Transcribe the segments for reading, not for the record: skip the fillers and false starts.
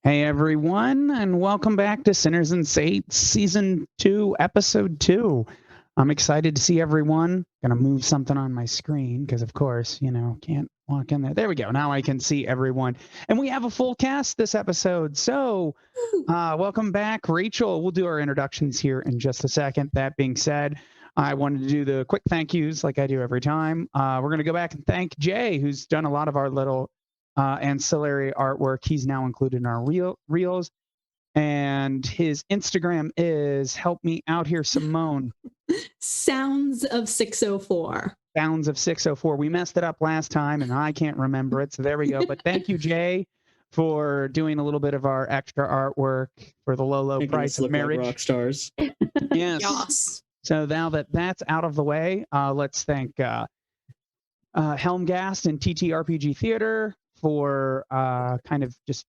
Hey everyone, and welcome back to Sinners and Saints Season 2, Episode 2. I'm excited to see everyone. Gonna move something on my screen because, of course, can't walk in there. There we go. Now I can see everyone. And we have a full cast this episode. So welcome back, Rachel. We'll do our introductions here in just a second. That being said, I wanted to do the quick thank yous like I do every time. We're going to go back and thank Jay, who's done a lot of our little ancillary artwork. He's now included in our reels, and his Instagram is Help Me Out Here Simone. Sounds of 604. Sounds of 604. We messed it up last time and I can't remember it, so there we go. But thank you, Jay, for doing a little bit of our extra artwork for the low Making price us of look marriage. like rock stars. Yes. So now that that's out of the way, let's thank Helmgast and TTRPG Theater for kind of just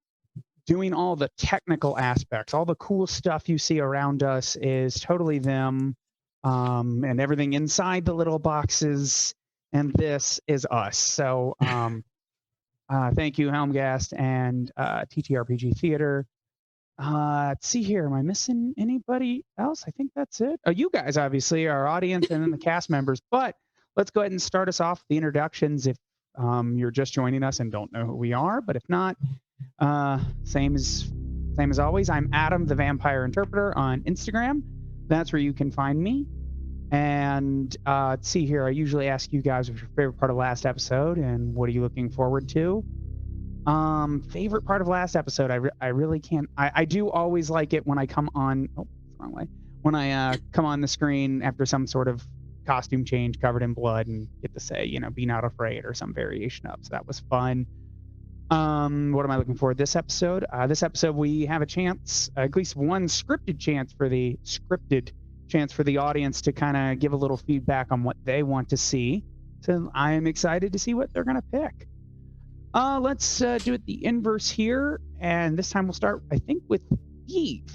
doing all the technical aspects. All the cool stuff you see around us is totally them, and everything inside the little boxes, and this is us. So thank you, Helmgast and TTRPG Theater. Let's see here. Am I missing anybody else? I think that's it. Oh, you guys, obviously, our audience and then the cast members. But let's go ahead and start us off with the introductions if you're just joining us and don't know who we are. But if not, same as always, I'm Adam, the Vampire Interpreter on Instagram. That's where you can find me. And let's see here. I usually ask you guys what's your favorite part of last episode and what are you looking forward to? Favorite part of last episode, I really can't. I do always like it when I come on. Oh, wrong way. When I come on the screen after some sort of costume change covered in blood and get to say, be not afraid or some variation of. So that was fun. What am I looking for this episode? This episode we have a chance, at least one scripted chance for the audience to kind of give a little feedback on what they want to see. So I am excited to see what they're going to pick. Let's do it the inverse here, and this time we'll start, I think, with Eve.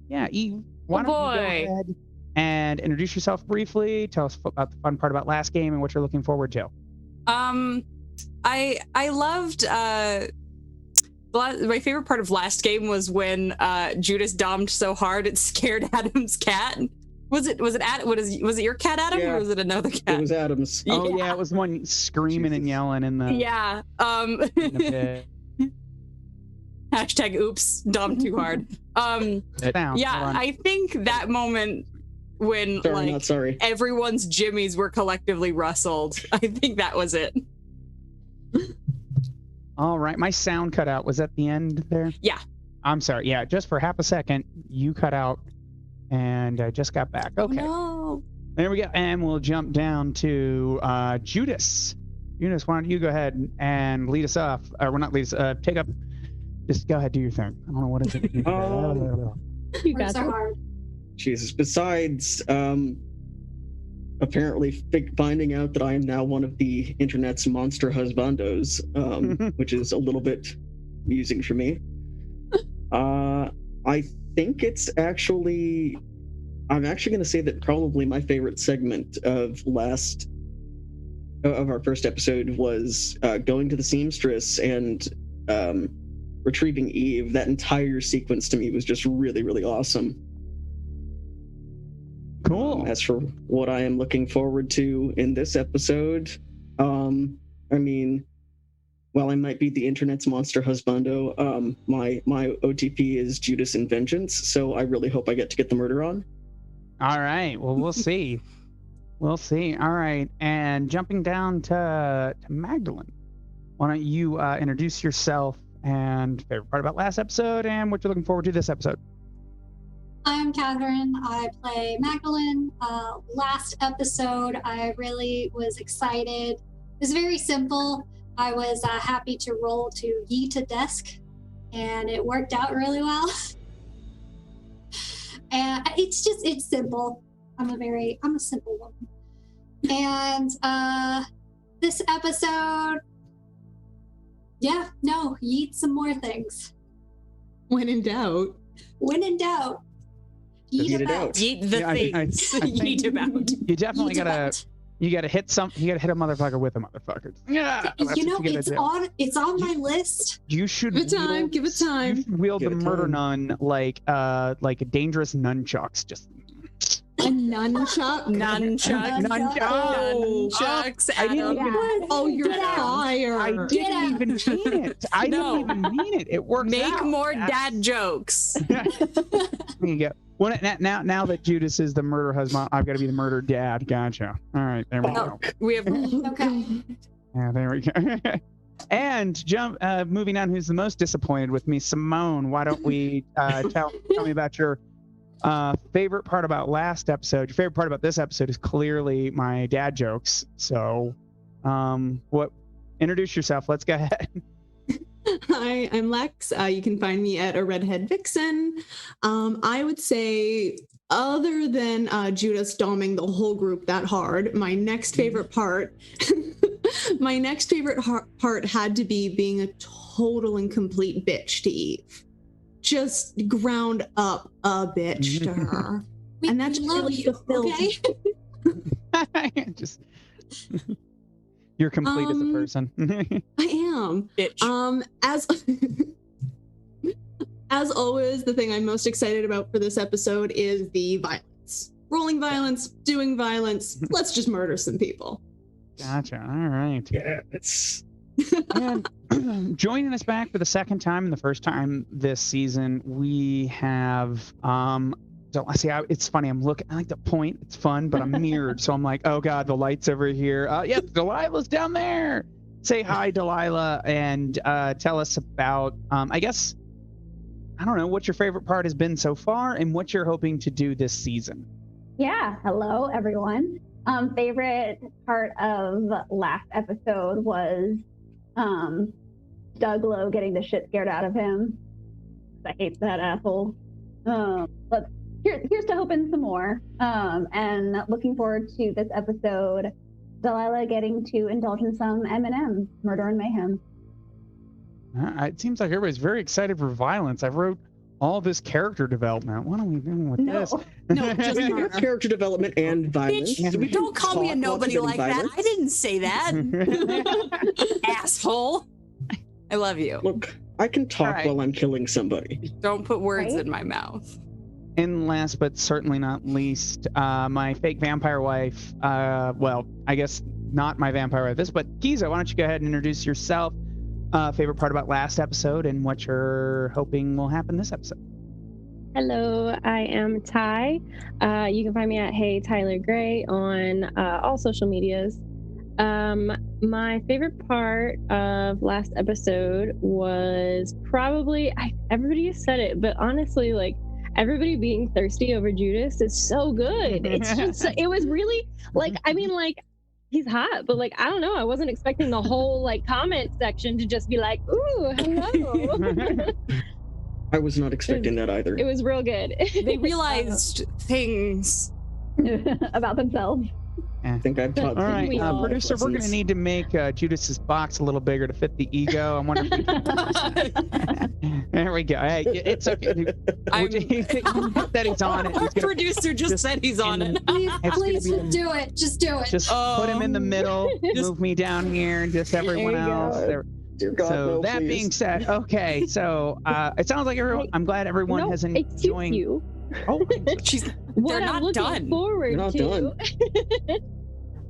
Yeah, Eve, why don't you go ahead and introduce yourself briefly, tell us about the fun part about last game and what you're looking forward to. I loved my favorite part of last game was when Judas domed so hard it scared Adam's cat. Was it your cat, Adam, or was it another cat? It was Adam's. Oh yeah, it was the one screaming and yelling in the Hashtag oops, domed too hard. I think that moment when everyone's jimmies were collectively rustled, I think that was it. All right, my sound cut out. Was that the end there? Yeah. I'm sorry. Yeah, just for half a second, you cut out, and I just got back. Okay. No. There we go. And we'll jump down to Judas. Judas, why don't you go ahead and lead us off? Or well, not lead us. Take up. Just go ahead, do your thing. I don't know what is it. You guys are hard. Jesus. Besides, apparently finding out that I am now one of the internet's monster husbandos, which is a little bit amusing for me. I think it's actually, I'm actually going to say that probably my favorite segment of our first episode was going to the seamstress and retrieving Eve. That entire sequence to me was just really, really awesome. Cool. As for what I am looking forward to in this episode, I mean, while I might be the internet's monster husbando, my OTP is Judas in Vengeance, so I really hope I get to get the murder on. All right. Well, we'll see. We'll see. All right. And jumping down to Magdalene, why don't you introduce yourself and favorite part about last episode and what you're looking forward to this episode? I'm Catherine. I play Magdalene. Last episode, I really was excited. It was very simple. I was happy to roll to yeet a desk, and it worked out really well. And it's simple. I'm a simple woman. And this episode, yeet some more things. When in doubt. Yeet about. Yeet the things. Yeet about. You definitely gotta You gotta hit a motherfucker with a motherfucker. Yeah, it's on my list. You should give it time. You should wield the murder nun like a dangerous nunchucks. Just a nunchuck. Nunchucks. I didn't even. Oh, you're fire. I didn't even mean it. I didn't even mean it. It works. Make more dad jokes. There you go. Well, now that Judas is the murder husband, I've got to be the murder dad. Gotcha. All right, there we go. We have okay. Yeah, there we go. And moving on, who's the most disappointed with me? Simone, why don't we tell me about your favorite part about last episode? Your favorite part about this episode is clearly my dad jokes. So, introduce yourself. Let's go ahead. Hi, I'm Lex. You can find me at a redhead vixen. I would say, other than Judas doming the whole group that hard, my next favorite part, part had to be being a total and complete bitch to Eve. Just ground up a bitch to her, and that's really fulfilled. Okay? Just. You're complete as a person. I am. Bitch. As always, the thing I'm most excited about for this episode is the violence. Rolling violence, doing violence. Let's just murder some people. Gotcha. All right. Yeah, it's. And joining us back for the second time and the first time this season, we have So I see. It's funny. I like to point. It's fun, but I'm mirrored, so I'm like, oh god, the light's over here. Yes, Delilah's down there. Say hi, Delilah, and tell us about. I guess I don't know what your favorite part has been so far, and what you're hoping to do this season. Yeah. Hello, everyone. Favorite part of last episode was Doug Lowe getting the shit scared out of him. I hate that asshole. But here's to hoping some more. And looking forward to this episode, Delilah getting to indulge in some M&M, murder and mayhem. It seems like everybody's very excited for violence. I wrote all this character development. What are we doing with this? No, just your character development and violence. Bitch, don't call me a nobody like that. I didn't say that. Asshole. I love you. Look, I can talk while I'm killing somebody. Don't put words in my mouth. And last but certainly not least, my fake vampire wife. Well, I guess not my vampire wife, but Giza, why don't you go ahead and introduce yourself? Favorite part about last episode and what you're hoping will happen this episode. Hello, I am Ty. You can find me at Hey Tyler Gray on all social medias. My favorite part of last episode was probably, everybody said it, but honestly, like, everybody being thirsty over Judas is so good. It's just, it was really, like, I mean, like, he's hot, but, like, I don't know. I wasn't expecting the whole, like, comment section to just be like, ooh, hello. I was not expecting that either. It was real good. They realized things about themselves. I think I've taught. All right, producer, we're going to need to make Judas's box a little bigger to fit the ego. I wonder if we can... There we go. Hey, it's okay. That he's on it. Our producer just said he's on it. Please do it. Just do it. Just put him in the middle. Move me down here, and just everyone else. Dear God, so no, that please. being said, okay. So it sounds like everyone. I'm glad everyone has enjoyed. You. Oh, they're not done. Forward not to. Done.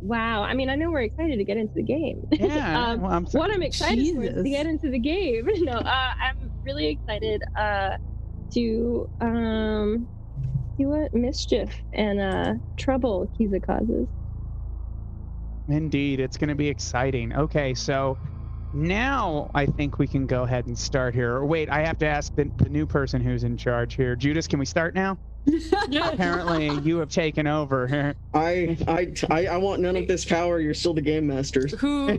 Wow. I mean, I know we're excited to get into the game. Yeah. What I'm excited for is to get into the game. No, I'm really excited to see what mischief and trouble Kiza causes. Indeed, it's going to be exciting. Okay, so now I think we can go ahead and start here. Wait, I have to ask the new person who's in charge here. Judas, can we start now? Apparently, you have taken over here. I want none of this power. You're still the game master. Who?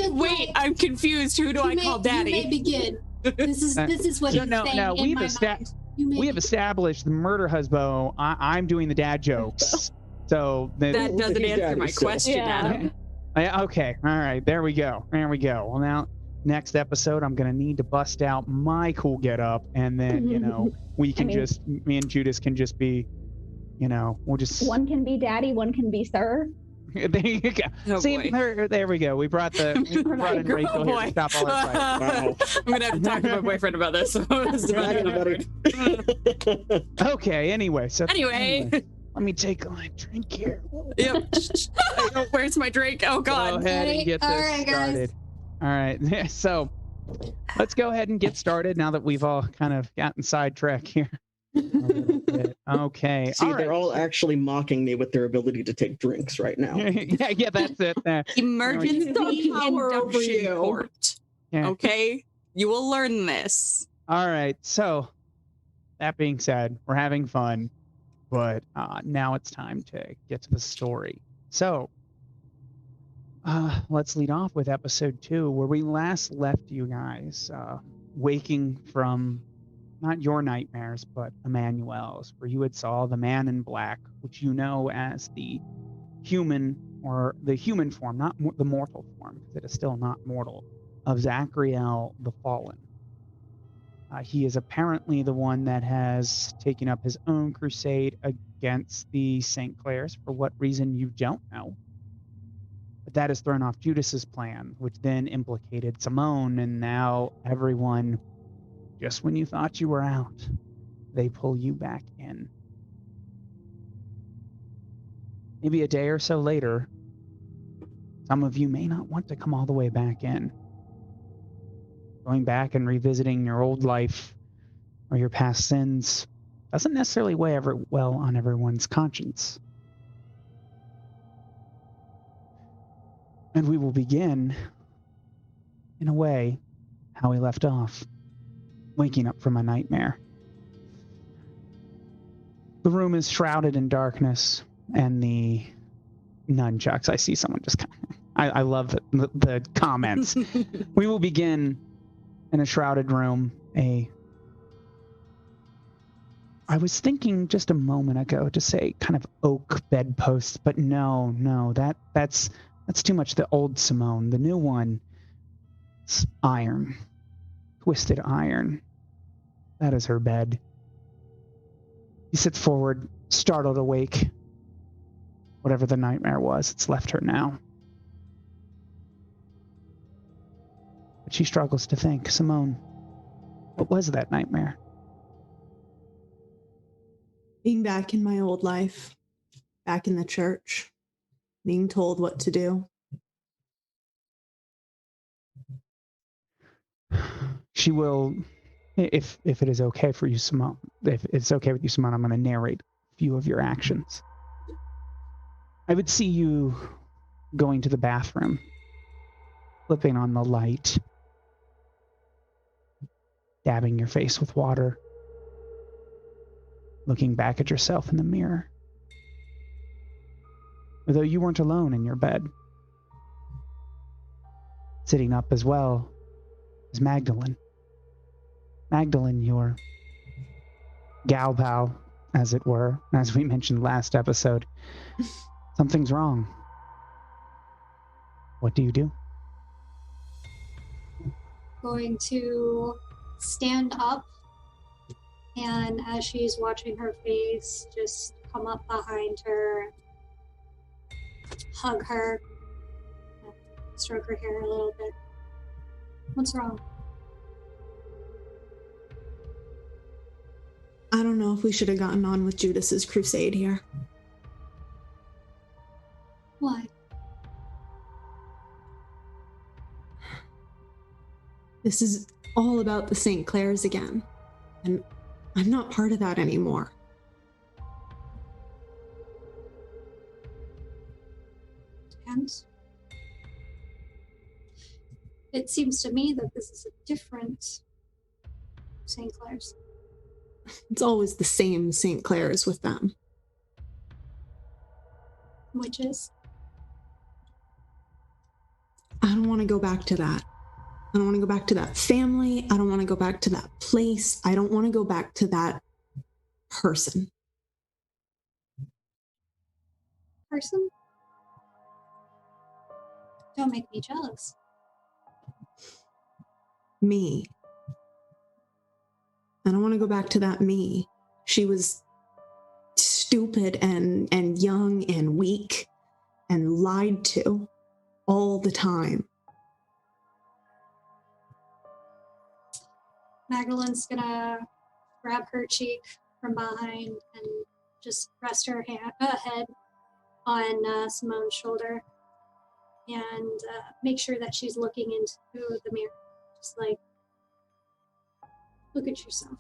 Wait, I'm confused. Who do I call daddy? You may begin. This is what he's saying no, in my mind. We have established the murder husband. I'm doing the dad jokes. So that doesn't answer my question, Adam. Okay, all right, there we go. Well, now next episode, I'm gonna need to bust out my cool get up, and then we can me and Judas can just be, we'll just. One can be daddy, one can be sir. There you go. Oh, See, there we go. We brought in Rachel here to stop all our fights. Wow. I'm gonna have to talk to my boyfriend about this. Okay. Anyway, let me take my drink here. Yep. Oh, where's my drink? Oh God. Go ahead and get this started. All right. So let's go ahead and get started now that we've all kind of gotten sidetracked here. Okay. See, they're all actually mocking me with their ability to take drinks right now. yeah, that's it. Emergency induction court. Yeah. Okay, you will learn this. All right. So that being said, we're having fun, but now it's time to get to the story. So let's lead off with episode 2, where we last left you guys waking from not your nightmares, but Emmanuel's, where you had saw the man in black, which you know as the human, or the human form, not the mortal form, because it is still not mortal, of Zachriel the Fallen. He is apparently the one that has taken up his own crusade against the St. Clairs, for what reason you don't know. But that has thrown off Judas's plan, which then implicated Simone, and now everyone, just when you thought you were out, they pull you back in. Maybe a day or so later, some of you may not want to come all the way back in. Going back and revisiting your old life or your past sins doesn't necessarily weigh well on everyone's conscience. And we will begin, in a way, how we left off. Waking up from a nightmare. The room is shrouded in darkness, and the nunchucks. I see someone just. I love the comments. We will begin in a shrouded room. I was thinking just a moment ago to say kind of oak bedposts, but no, that's too much the old Simone. The new one, it's iron, twisted iron. That is her bed. He sits forward, startled awake. Whatever the nightmare was, it's left her now. But she struggles to think. Simone, what was that nightmare? Being back in my old life, back in the church, being told what to do. She will... If it is okay for you, Simone, if it's okay with you, Simone, I'm going to narrate a few of your actions. I would see you going to the bathroom, flipping on the light, dabbing your face with water, looking back at yourself in the mirror. Although you weren't alone in your bed. Sitting up as well is Magdalene. Magdalene, your gal pal, as it were, as we mentioned last episode. Something's wrong. What do you do? Going to stand up, and as she's watching her face, just come up behind her, hug her, stroke her hair a little bit. What's wrong? I don't know if we should have gotten on with Judas's crusade here. Why? This is all about the St. Clairs again, and I'm not part of that anymore. And it seems to me that this is a different St. Clairs. It's always the same St. Clairs with them. Which is? I don't want to go back to that. I don't want to go back to that family. I don't want to go back to that place. I don't want to go back to that person. Person? Don't make me jealous. Me. I don't want to go back to that me. She was stupid and young and weak and lied to all the time. Magdalene's gonna grab her cheek from behind and just rest her head on Simone's shoulder and make sure that she's looking into the mirror. Just like, look at yourself.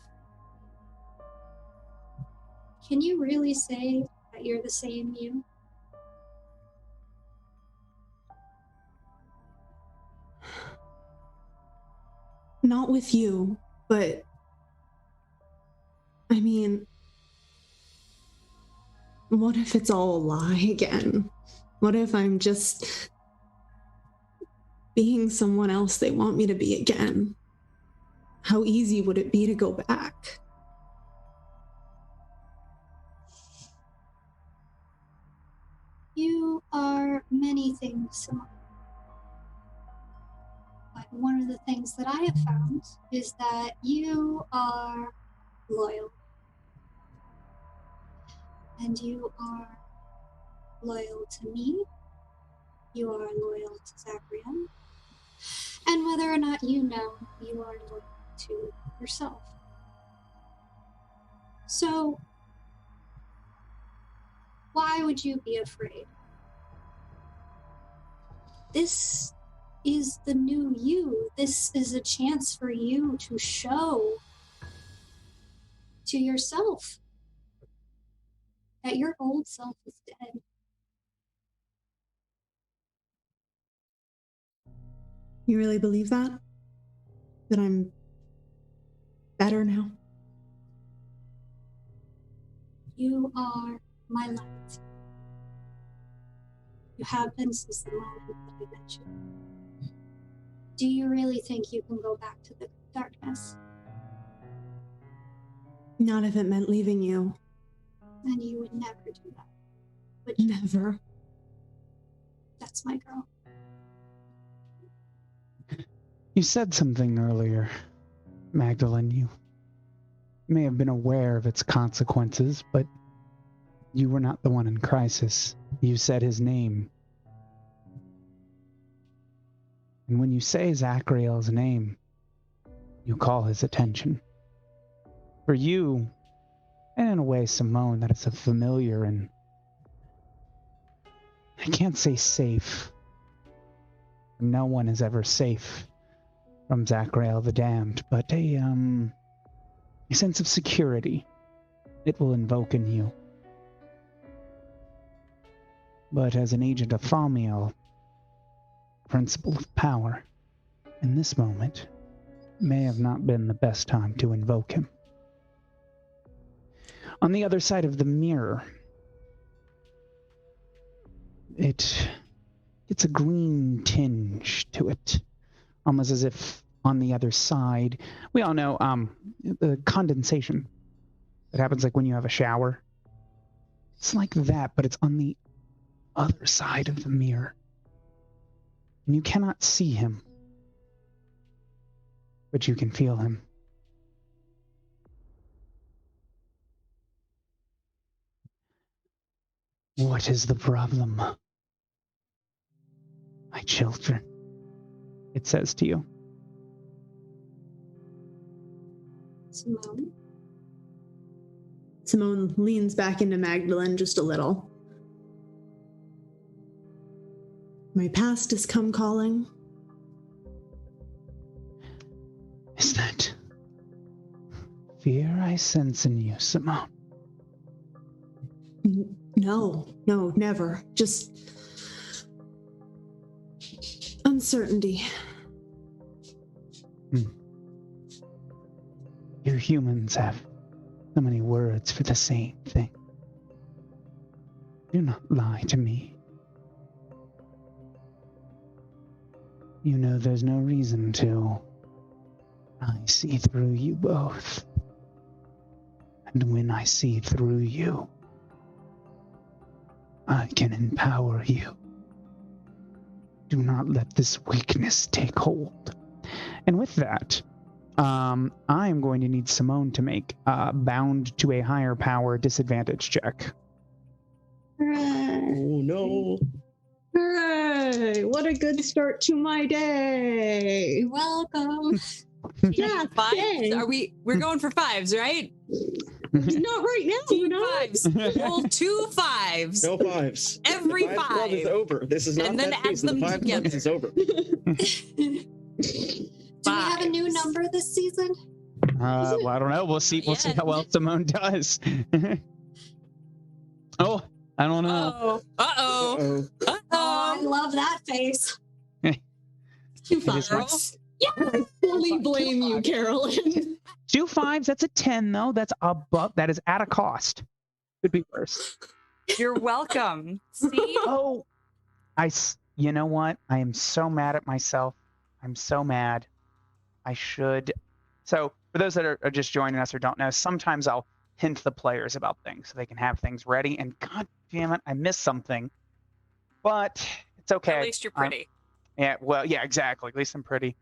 Can you really say that you're the same you? Not with you, but I mean, what if it's all a lie again? What if I'm just being someone else they want me to be again? How easy would it be to go back? You are many things, Simone. But one of the things that I have found is that you are loyal. And you are loyal to me. You are loyal to Zachariah. And whether or not you know, you are loyal to yourself. So, why would you be afraid? This is the new you. This is a chance for you to show to yourself that your old self is dead. You really believe that? That I'm better now? You are my light. You have been since the moment that I met you. Do you really think you can go back to the darkness? Not if it meant leaving you. And you would never do that. Would you? Never. That's my girl. You said something earlier, Magdalene. You may have been aware of its consequences, but you were not the one in crisis. You said his name. And when you say Zachariel's name, you call his attention. For you, and in a way, Simone, that is a familiar and I can't say safe. No one is ever safe from Zachariel the Damned, but a sense of security it will invoke in you. But as an agent of Thaumiel, principle of power, in this moment, may have not been the best time to invoke him. On the other side of the mirror, it's a green tinge to it, almost as if on the other side, we all know the condensation that happens like when you have a shower. It's like that, but it's on the other side of the mirror. And you cannot see him, but you can feel him. What is the problem, my children? It says to you. Simone? Simone leans back into Magdalene just a little. My past has come calling. Is that fear I sense in you, Simone? No, never. Just uncertainty. You humans have so many words for the same thing. Do not lie to me. You know there's no reason to. I see through you both. And when I see through you, I can empower you. Do not let this weakness take hold. And with that, I am going to need Simone to make bound to a higher power disadvantage check. Oh no. Hooray! What a good start to my day. You're welcome. Yeah, fives? We're going for fives, right? Not right now. Two fives. Roll 2 5s. No fives. Every the five club is five. over. This is not And then that add season. them The five together. clubs is over. Do we have a new number this season? Well, I don't know. We'll see. We'll see how well Simone does. Oh, I don't know. Uh-oh. Oh, I love that face. 2 5s. Yeah, I fully blame you, Carolyn. 2 5s. That's a 10, though. That's above. That is at a cost. Could be worse. You're welcome. See? Oh, you know what? I am so mad at myself. I'm so mad. I should. So for those that are just joining us or don't know, sometimes I'll hint the players about things so they can have things ready. And God damn it, I missed something. But it's okay. At least you're pretty. Yeah, well, yeah, exactly. At least I'm pretty.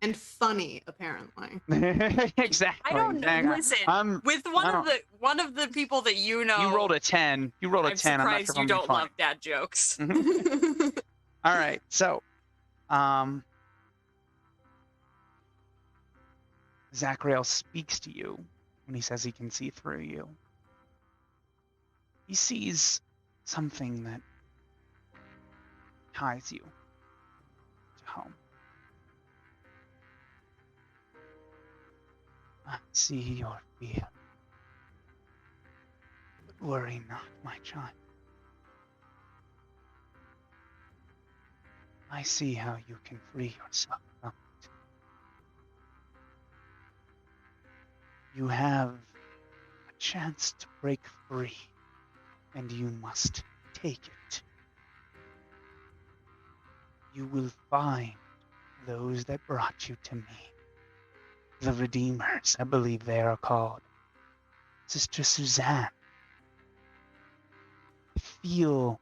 And funny, apparently. Exactly. I don't know. Listen, with one of the people that you know. You rolled a 10. You rolled a 10. I'm surprised you don't love dad jokes. All right. So, Zachariel speaks to you when he says he can see through you. He sees something that ties you to home. I see your fear. But worry not, my child. I see how you can free yourself from it. You have a chance to break free, and you must take it. You will find those that brought you to me. The Redeemers, I believe they are called. Sister Suzanne. I feel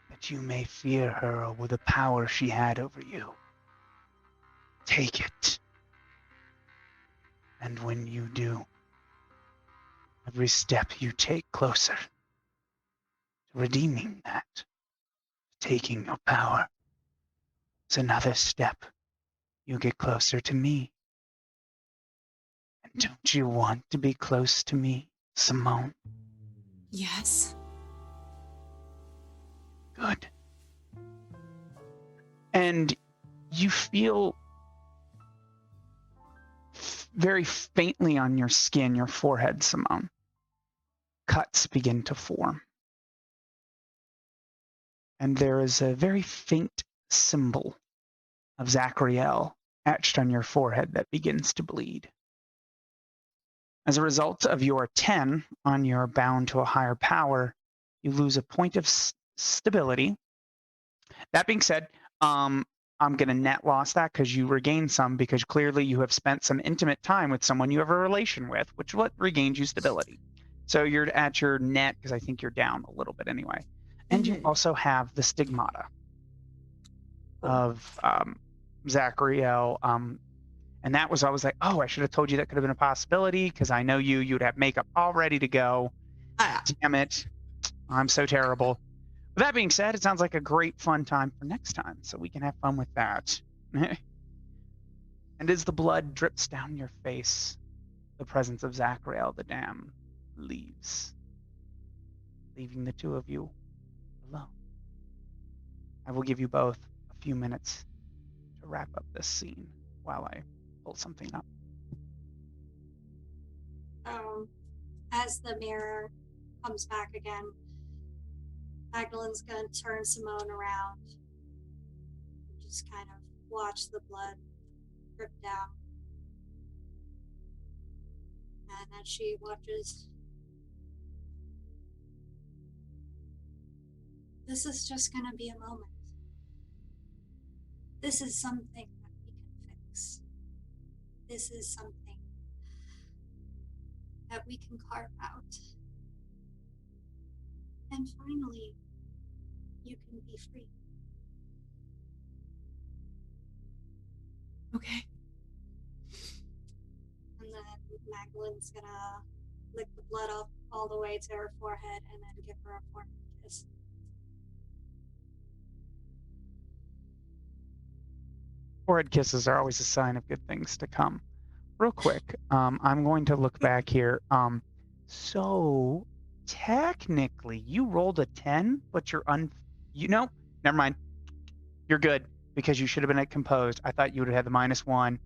that you may fear her over the power she had over you. Take it. And when you do, every step you take closer to redeeming that, taking your power, is another step. You get closer to me. And don't you want to be close to me, Simone? Yes. Good. And you feel very faintly on your skin, your forehead, Simone. Cuts begin to form. And there is a very faint symbol of Zachariel etched on your forehead that begins to bleed. As a result of your 10 on your bound to a higher power, you lose a point of stability. That being said, I'm going to net loss that because you regain some, because clearly you have spent some intimate time with someone you have a relation with, which what regains you stability. So you're at your net because I think you're down a little bit anyway. And you also have the stigmata of Zachariel. And that was, I was like, oh, I should have told you that could have been a possibility because I know you'd have makeup all ready to go. Damn it. I'm so terrible. With that being said, it sounds like a great fun time for next time, so we can have fun with that. And as the blood drips down your face, the presence of Zachariel the Dam leaves, leaving the two of you alone. I will give you both a few minutes to wrap up this scene while I pull something up. As the mirror comes back again, Magdalen's going to turn Simone around and just kind of watch the blood drip down. And as she watches, this is just going to be a moment. This is something that we can fix. This is something that we can carve out. And finally, you can be free. Okay. And then Magdalen's gonna lick the blood up all the way to her forehead and then give her a formal kiss. Forehead kisses are always a sign of good things to come. Real quick, I'm going to look back here. So technically, you rolled a 10, but you're never mind. You're good because you should have been at composed. I thought you would have had the -1.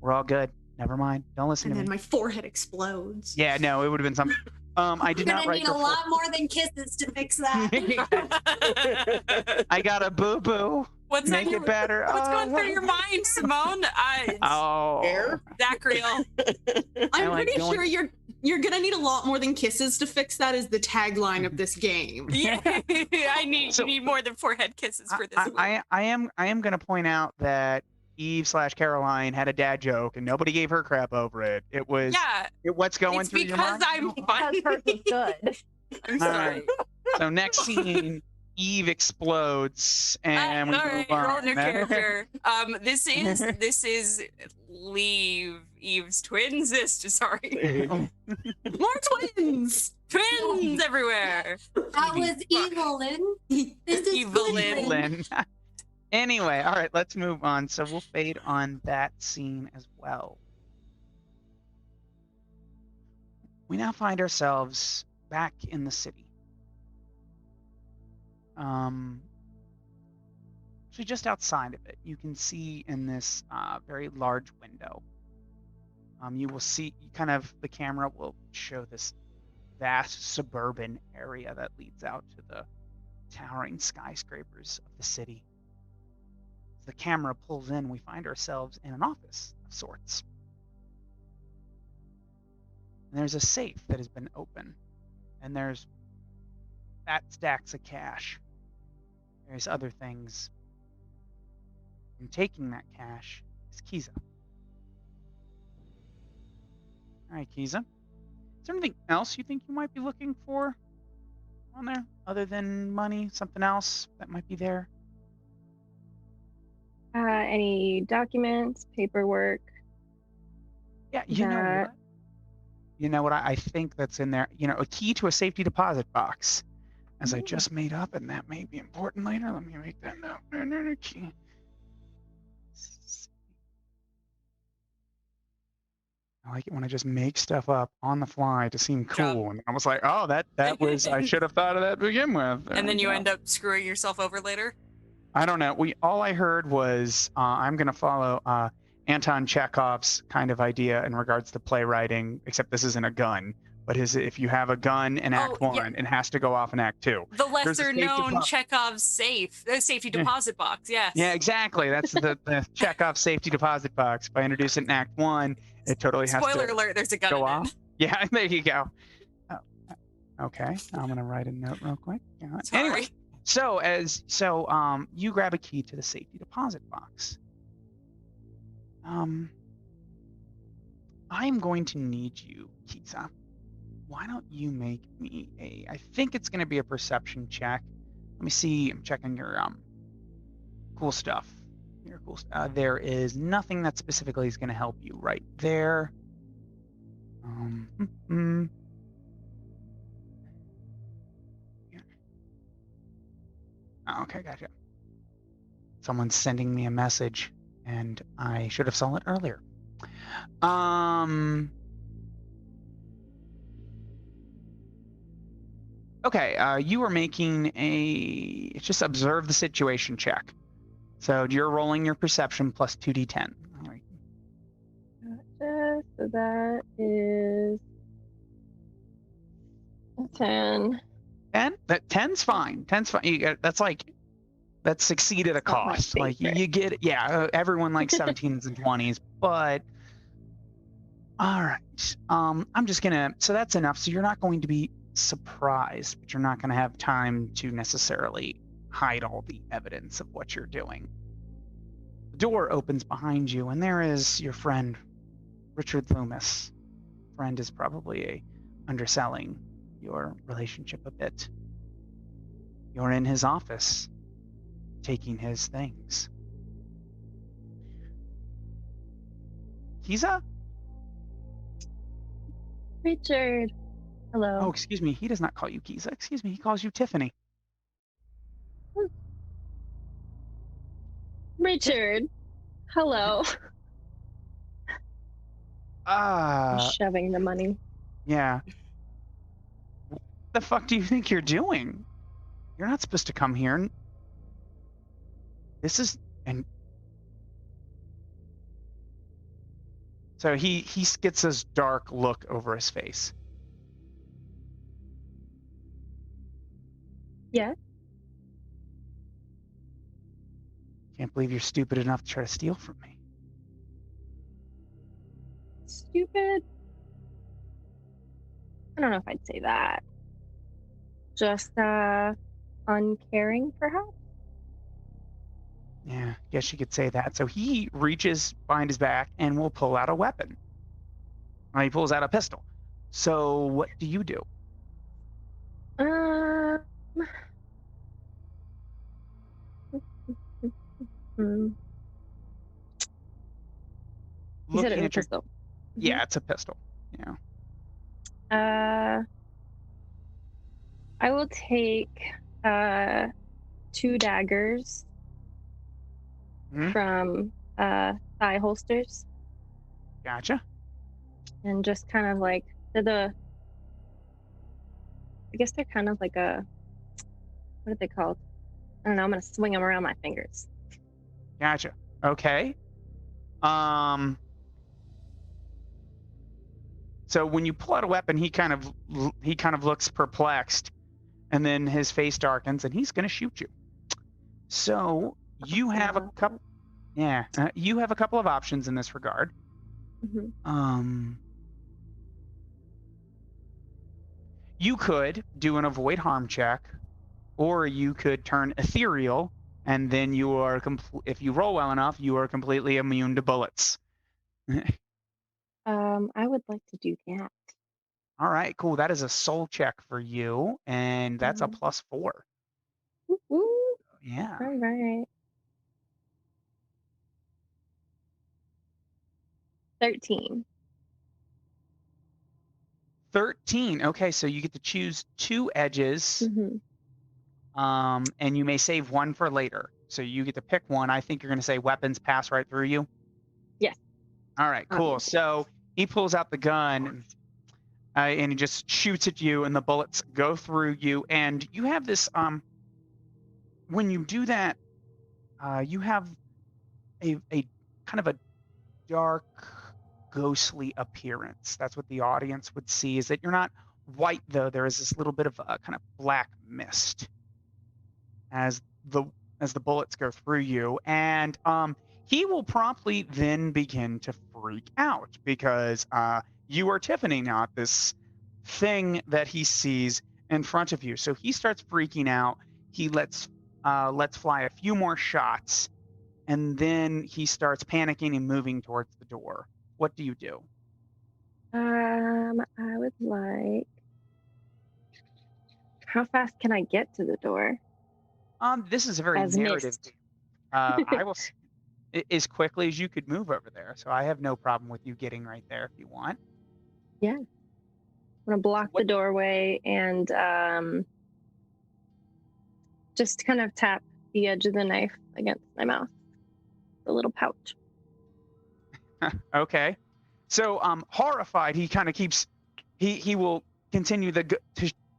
We're all good. Never mind. Don't listen to me. And then my forehead explodes. Yeah, no, it would have been something. I did not write. You're gonna need a lot more than kisses to fix that. I got a boo-boo. What's Make it better. What's going through your mind, Simone? Air? I'm pretty sure you're gonna need a lot more than kisses to fix that. Is the tagline of this game? Yeah, you need more than forehead kisses for this. I am gonna point out that Eve/Caroline had a dad joke and nobody gave her crap over it. It was what's going through your mind? It's because I'm Because hers was good. I'm sorry. All right. So next scene, Eve explodes and we move on. Roll new character. This is Eve's twin sister. Sorry. More twins. Twins everywhere. That was Evelyn. This is Evelyn. Anyway, all right, let's move on. So we'll fade on that scene as well. We now find ourselves back in the city. So just outside of it, you can see in this very large window. You will see the camera will show this vast suburban area that leads out to the towering skyscrapers of the city. As the camera pulls in, we find ourselves in an office of sorts. And there's a safe that has been opened, and there's fat stacks of cash. There's other things. And taking that cash is Kiza. All right, Kiza. Is there anything else you think you might be looking for on there other than money? Something else that might be there? Any documents, paperwork? Yeah, you know what I think that's in there. A key to a safety deposit box, as I just made up, and that may be important later. Let me make that note. Key. I like it when I just make stuff up on the fly to seem cool, and I was like, "Oh, that was I should have thought of that to begin with." And then you end up screwing yourself over later. I don't know. All I heard was I'm going to follow Anton Chekhov's kind of idea in regards to playwriting, except this isn't a gun. But if you have a gun in Act 1, it has to go off in Act 2. The lesser-known Chekhov's safety deposit box, yes. Yeah, exactly. That's the Chekhov safety deposit box. If I introduce it in Act 1, it totally has to Spoiler alert, there's a gun go in off. it. Yeah, there you go. Oh, okay, I'm going to write a note real quick. Sorry. Anyway. So you grab a key to the safety deposit box. I'm going to need you, Kiza. Why don't you make me I think it's going to be a perception check. Let me see. I'm checking your cool stuff. Your cool. There is nothing that specifically is going to help you right there. Oh, okay, gotcha. Someone's sending me a message, and I should have saw it earlier. Okay, you are making just observe the situation check. So you're rolling your perception plus 2d10. All right. Gotcha. So that is 10. 10? 10's fine. 10's fine. That's succeed at a cost. Like you get it. Yeah, everyone likes 17s and 20s, but all right. I'm just gonna. So that's enough. So you're not going to be surprised, but you're not going to have time to necessarily hide all the evidence of what you're doing. The door opens behind you, and there is your friend, Richard Loomis. Friend is probably underselling your relationship a bit. You're in his office, taking his things. Kiza? Richard. Hello. Oh, excuse me. He does not call you Kiza. Excuse me. He calls you Tiffany. Richard. Hello. Shoving the money. Yeah. What the fuck do you think you're doing? You're not supposed to come here. This is... And so he gets this dark look over his face. Yeah. Can't believe you're stupid enough to try to steal from me. Stupid? I don't know if I'd say that. Just uncaring, perhaps? Yeah, guess you could say that. So he reaches behind his back and will pull out a weapon. He pulls out a pistol. So what do you do? You said it was a pistol. Yeah, it's a pistol. Yeah. I will take 2 daggers from thigh holsters. Gotcha. And just kind of like I guess they're kind of like what are they called? I don't know. I'm gonna swing them around my fingers. Gotcha. Okay. So when you pull out a weapon, he kind of looks perplexed, and then his face darkens, and he's going to shoot you. So you have a couple. Yeah, you have a couple of options in this regard. You could do an avoid harm check, or you could turn ethereal, and then you are if you roll well enough, you are completely immune to bullets. I would like to do that. All right, cool. That is a soul check for you, and that's a +4. Woo-hoo. Yeah. All right. 13. 13. Okay, so you get to choose 2 edges, and you may save one for later. So you get to pick one. I think you're going to say weapons pass right through you. Yes. All right, cool. So he pulls out the gun, and he just shoots at you, and the bullets go through you. And you have this, when you do that, you have a kind of a dark, ghostly appearance. That's what the audience would see, is that you're not white, though. There is this little bit of a kind of black mist as the bullets go through you. And he will promptly then begin to freak out because you are Tiffany, not this thing that he sees in front of you. So he starts freaking out. He lets fly a few more shots, and then he starts panicking and moving towards the door. What do you do? I would like... How fast can I get to the door? This is a very narrative. I will as quickly as you could move over there. So I have no problem with you getting right there if you want. Yeah. I'm gonna block the doorway and just kind of tap the edge of the knife against my mouth. The little pouch. Okay. So horrified, he kind of keeps he will continue to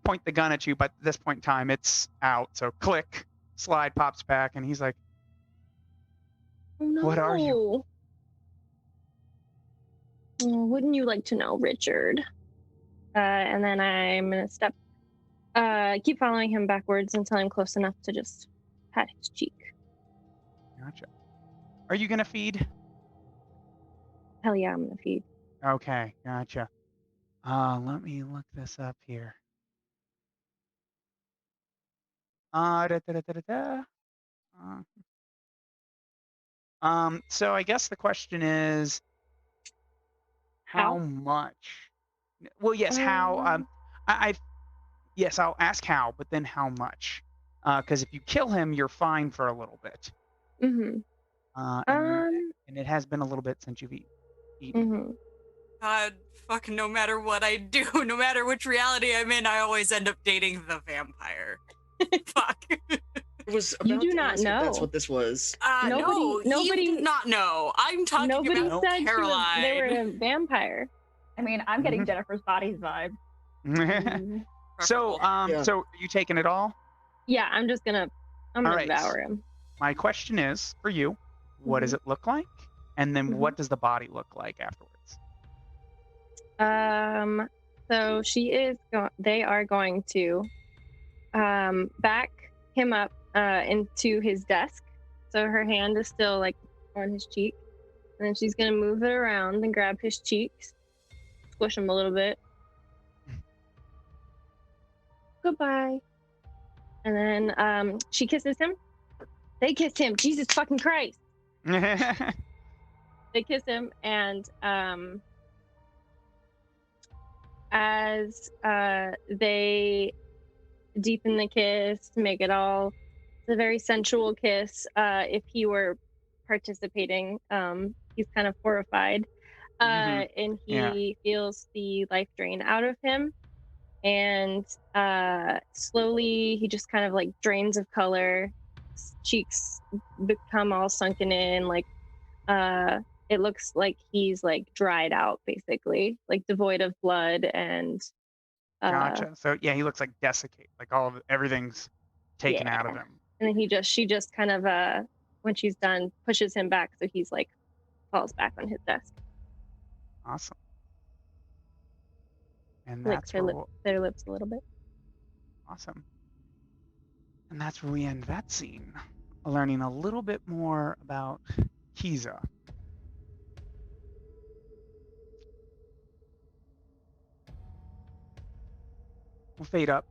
point the gun at you, but at this point in time it's out. So click, slide pops back, and he's like, oh, no. What are you? Oh, wouldn't you like to know, Richard? And then I'm gonna keep following him backwards until I'm close enough to just pat his cheek. Gotcha. Are you gonna feed? Hell yeah, I'm gonna feed. Okay, gotcha. Let me look this up here. So I guess the question is, how much? Well, yes, how? Yes, I'll ask how, but then how much? Because if you kill him, you're fine for a little bit. And it has been a little bit since you've eaten. God, fucking no matter what I do, no matter which reality I'm in, I always end up dating the vampire. Fuck. I was about You do to not ask if that's know. what this was. Nobody you do not know. I'm talking nobody about said Caroline. they were a vampire. I mean, I'm getting Jennifer's Bodies vibe. So, so are you taking it all? Yeah, I'm gonna right. devour him. My question is for you: what does it look like, and then what does the body look like afterwards? So she is. They are going to, back him up, into his desk. So her hand is still like on his cheek, and then she's gonna move it around and grab his cheeks, squish him a little bit. Goodbye. And then she kisses him. They kiss him. Jesus fucking Christ. They kiss him, and as they deepen the kiss, make it all it's a very sensual kiss. If he were participating, he's kind of horrified, and he feels the life drain out of him. And slowly he just kind of like drains of color. His cheeks become all sunken in, like it looks like he's like dried out, basically, like devoid of blood. And gotcha. So yeah, he looks like desiccated, like everything's taken out of him. And then she just kind of when she's done, pushes him back, so he's like falls back on his desk. Awesome. And licks that's their lips a little bit. Awesome. And that's where we end that scene, learning a little bit more about Kiza. We'll fade up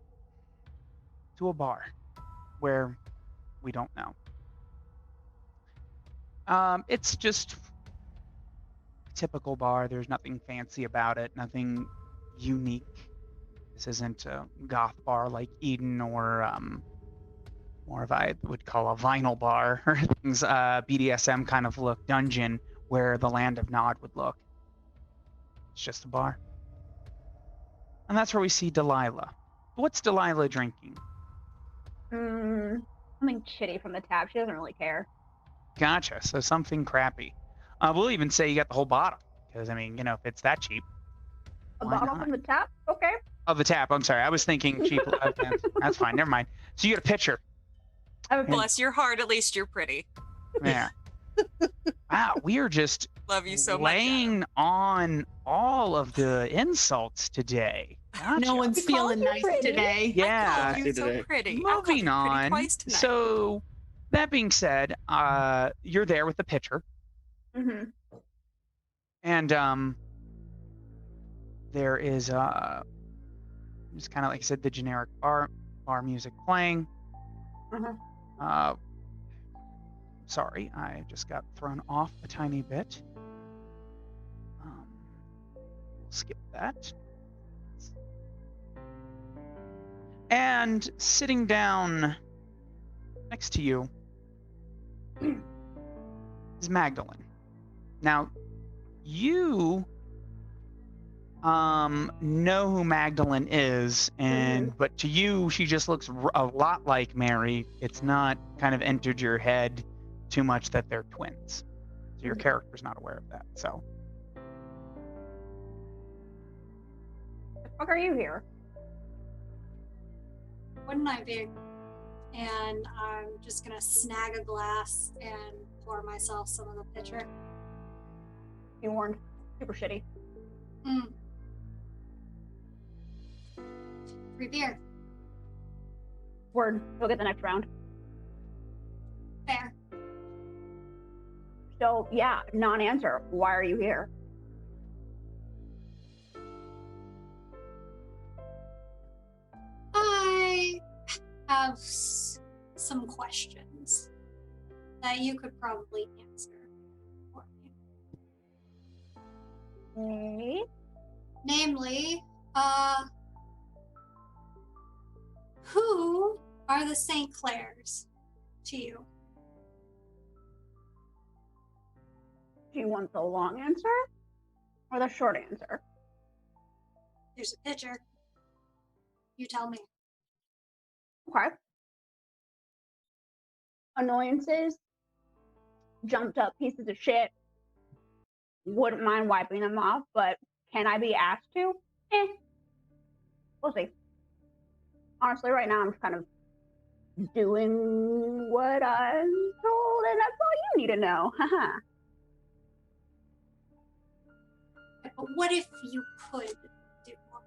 to a bar where we don't know. It's just a typical bar. There's nothing fancy about it, nothing unique. This isn't a goth bar like Eden or more of I would call a vinyl bar or things BDSM kind of look, dungeon where the Land of Nod would look. It's just a bar. And that's where we see Delilah. What's Delilah drinking? Something shitty from the tap. She doesn't really care. Gotcha. So something crappy. We'll even say you got the whole bottle because I mean, if it's that cheap. A bottle from the tap? Okay. Oh, the tap. I'm sorry. I was thinking cheap. Okay. That's fine. Never mind. So you got a pitcher. Bless your heart. At least you're pretty. Yeah. Wow. We are just love you so laying much, on all of the insults today. Gotcha. No one's feeling nice today. Yeah. I called you so pretty. Moving on. Twice tonight. So that being said, you're there with the pitcher. Mm-hmm. And there is just kind of like I said, the generic bar music playing. Sorry, I just got thrown off a tiny bit. We'll skip that. And sitting down next to you is Magdalene. Now, you know who Magdalene is, but to you, she just looks a lot like Mary. It's not kind of entered your head too much that they're twins. So your character's not aware of that. So. The fuck are you here? Wouldn't I be? And I'm just gonna snag a glass and pour myself some of the pitcher. Be warned, super shitty. Free beer. Word. You'll get the next round. Fair. So yeah, non-answer. Why are you here? I have some questions that you could probably answer for me. Okay. Namely, who are the St. Clairs to you? Do you want the long answer or the short answer? There's a picture. You tell me. Okay. annoyances, jumped up pieces of shit. Wouldn't mind wiping them off, but can I be asked to? We'll see. Honestly, right now I'm just kind of doing what I'm told, and that's all you need to know. Haha. But what if you could do more?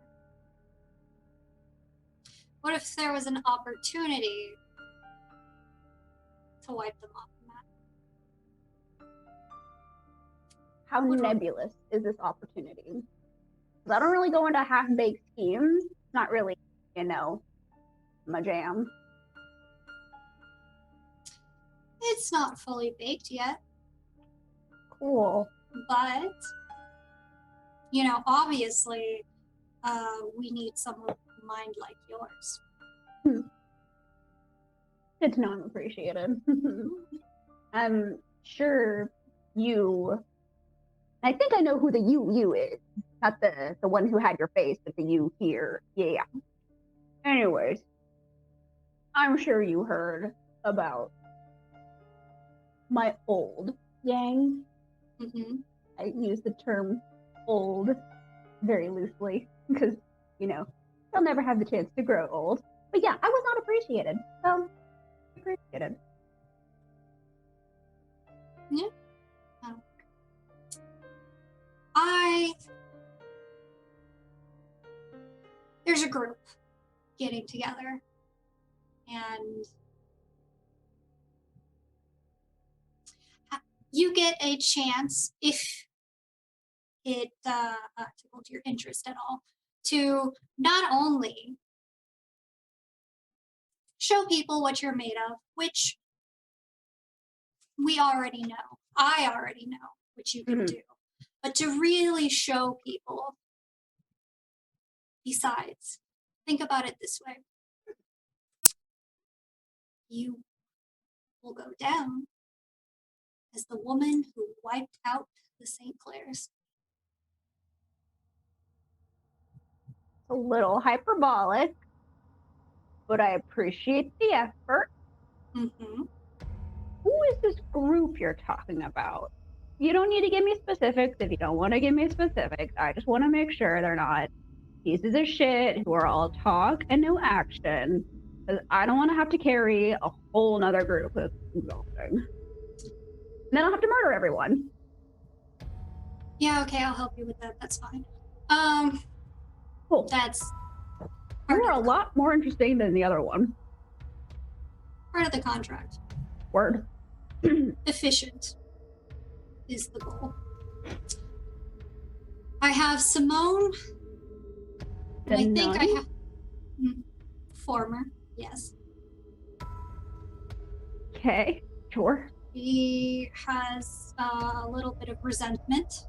What if there was an opportunity to wipe them off the map? How nebulous is this opportunity? Because I don't really go into half-baked schemes. It's not really, my jam. It's not fully baked yet. Cool. But, obviously, we need someone with a mind like yours. Good to know I'm appreciated. I'm sure I think I know who the you is. Not the one who had your face, but the you here. Yeah. Anyways, I'm sure you heard about my old gang. Mm-hmm. I use the term old very loosely because, they'll never have the chance to grow old. But yeah, I was not appreciated. So, appreciated. Yeah. There's a group getting together, and you get a chance, if it tickled your interest at all, to not only show people what you're made of, which we already know. I already know what you can do. But to really show people, besides, think about it this way. You will go down as the woman who wiped out the St. Clairs. A little hyperbolic, but I appreciate the effort. Mm-hmm. Who is this group you're talking about? You don't need to give me specifics if you don't want to give me specifics. I just want to make sure they're not pieces of shit who are all talk and no action. Because I don't want to have to carry a whole nother group of exhausting. And then I'll have to murder everyone. Yeah, okay, I'll help you with that. That's fine. Cool. That's you are a lot more interesting than the other one. Part of the contract. Word. Efficient is the goal. I have Simone. And I think I have former, yes. Okay, sure. He has a little bit of resentment.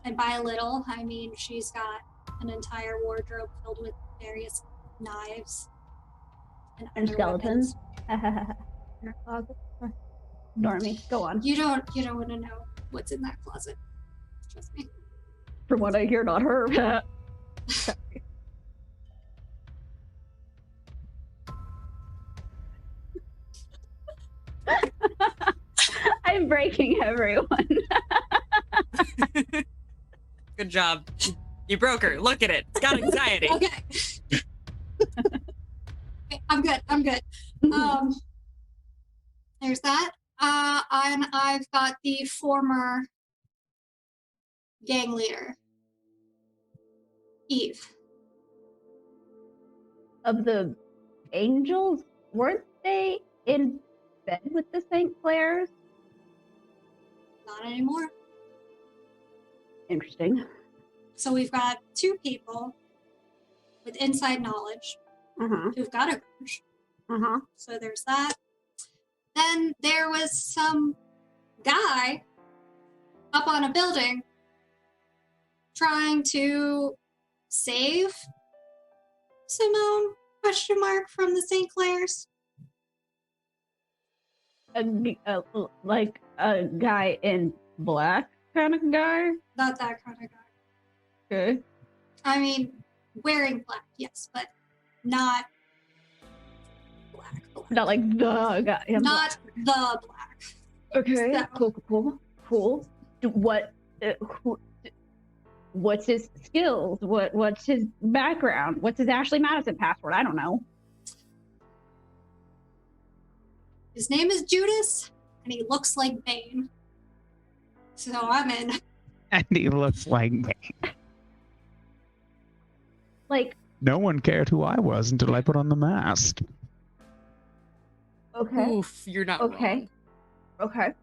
And by a little, I mean she's got an entire wardrobe filled with various knives and skeletons. Normie, go on. You don't want to know what's in that closet. Trust me. From what I hear, not her. I'm breaking everyone. Good job. You broke her. Look at it. It's got anxiety. Okay. I'm good. There's that. And I've got the former gang leader, Eve. Of the Angels, weren't they in bed with the St. Clairs? Not anymore. Interesting. So we've got two people with inside knowledge who've got a grudge. So there's that. Then there was some guy up on a building trying to save Simone, ? From the St. Clairs. Like a guy in black kind of guy? Not that kind of guy. Okay. I mean, wearing black, yes, but not black. Not like the guy. Not the black. Okay. So. Cool. What's his skills? What's his background? What's his Ashley Madison password? I don't know. His name is Judas, and he looks like Bane. So I'm in. And he looks like Bane. Like, no one cared who I was until I put on the mask. Okay. Oof, you're not wrong. Okay.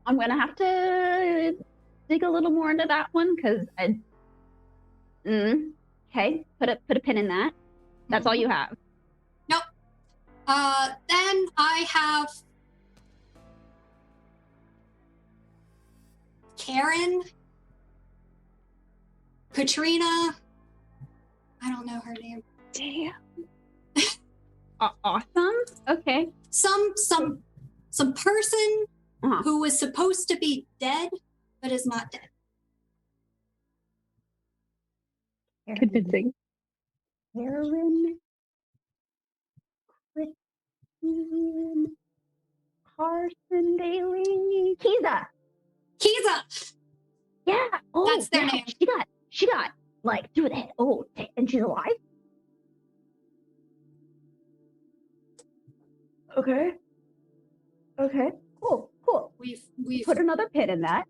I'm gonna have to dig a little more into that one because okay, put a pin in that. That's all you have. Nope. Then I have Karen, Katrina. I don't know her name. Damn. Awesome. Okay. Some person who was supposed to be dead but is not dead. Convincing. Karen, Christine, Carson Daly, Kiza. Yeah. Oh, that's their name. She got like through the head. Oh, and she's alive. Okay. Cool. We've put another pin in that.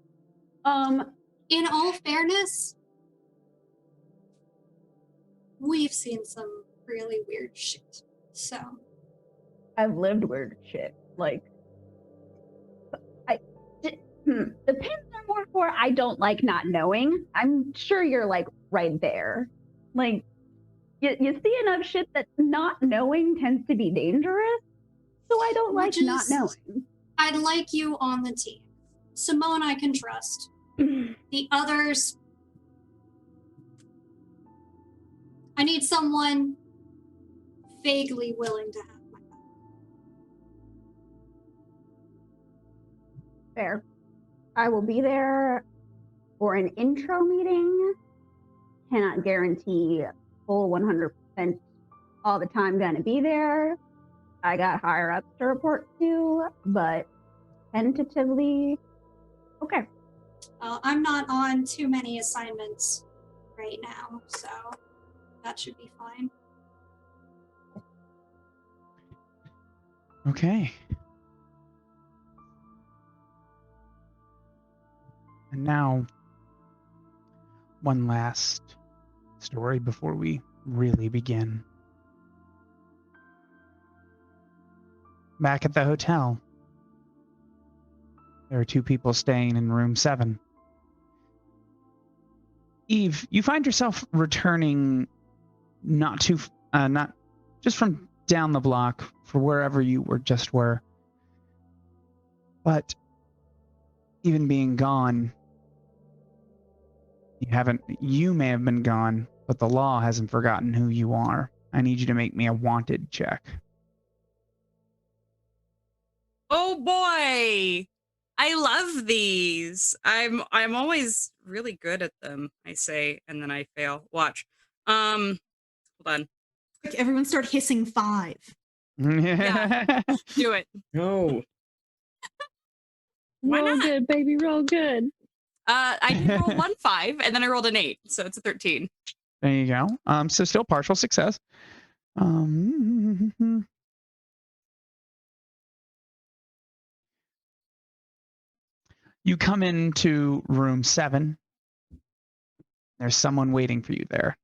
In all fairness, we've seen some really weird shit. So I've lived weird shit. Like the pins are more for I don't like not knowing. I'm sure you're like right there. Like you see enough shit that not knowing tends to be dangerous. So I don't like not knowing. I'd like you on the team. Simone I can trust. The others, I need someone vaguely willing to have my back. Fair. I will be there for an intro meeting. Cannot guarantee full 100% all the time gonna be there. I got higher ups to report to, but tentatively, okay. I'm not on too many assignments right now, so that should be fine. Okay. And now, one last story before we really begin. Back at the hotel, there are two people staying in room 7. Eve, you find yourself returning not just from down the block for wherever you were, but even being gone, you may have been gone, but the law hasn't forgotten who you are. I need you to make me a wanted check. Oh boy. I love these. I'm always really good at them, I say, and then I fail. Watch. Hold on. Like everyone start hissing 5. Yeah. Do it. No. Why roll not? Good, baby, roll good. I did roll 1 5, and then I rolled an 8, so it's a 13. There you go. So still partial success. You come into room 7. There's someone waiting for you there.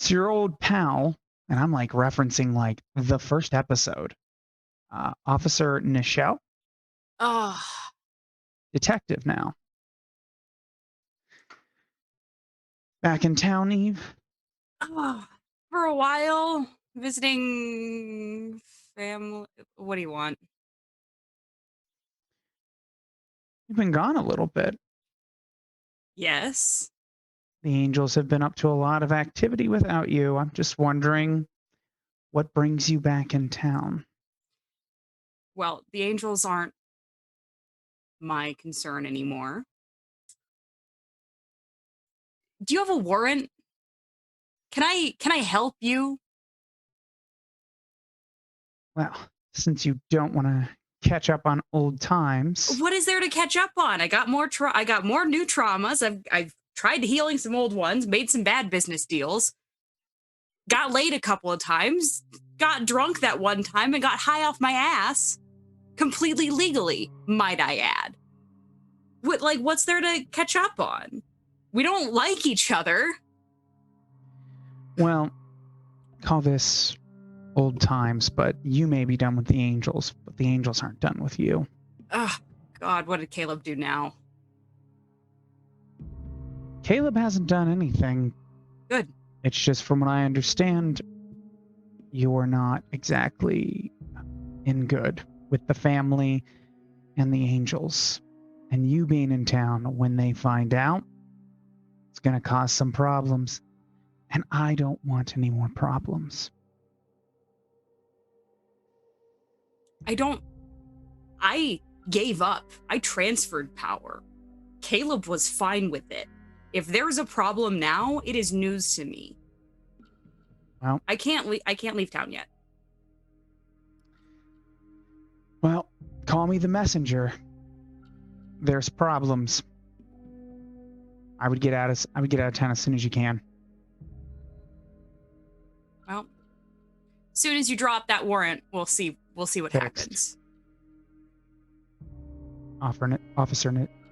It's your old pal, and I'm like referencing like the first episode. Officer Nichelle. Oh. Detective now. Back in town, Eve? Oh, for a while, visiting family. What do you want? You've been gone a little bit. Yes. The Angels have been up to a lot of activity without you. I'm just wondering what brings you back in town. Well, the Angels aren't my concern anymore. Do you have a warrant? Can I help you? Well, since you don't want to catch up on old times. What is there to catch up on? I got more new traumas. I've tried healing some old ones, made some bad business deals, got laid a couple of times, got drunk that one time, and got high off my ass. Completely legally, might I add. What's there to catch up on? We don't like each other. Well, call this old times, but you may be done with the angels, but the angels aren't done with you. Oh, God, what did Caleb do now? Caleb hasn't done anything. Good. It's just, from what I understand, you're not exactly in good with the family and the angels. And you being in town, when they find out, it's going to cause some problems. And I don't want any more problems. I gave up. I transferred power. Caleb was fine with it. If there's a problem now, it is news to me. Well, I can't leave town yet. Well, call me the messenger. There's problems. I would get out of town as soon as you can. Well, as soon as you drop that warrant, we'll see what happens.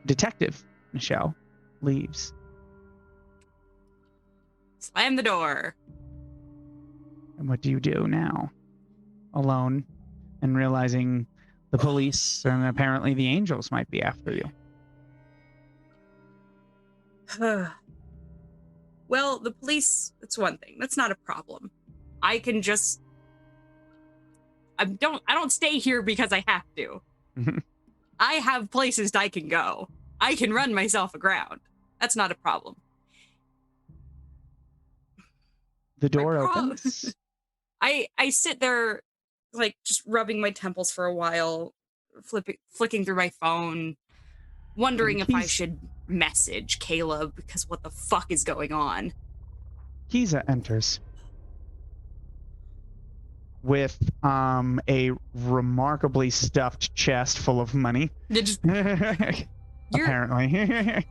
Detective Michelle leaves. Slam the door. And what do you do now? Alone, and realizing the police and apparently the angels might be after you. Well, the police, that's one thing. That's not a problem. I can just... I don't stay here because I have to. I have places I can go. I can run myself aground. That's not a problem. The door opens. I sit there, just rubbing my temples for a while, flicking through my phone, wondering if I should message Caleb, because what the fuck is going on? Kiza enters with a remarkably stuffed chest full of money. Apparently.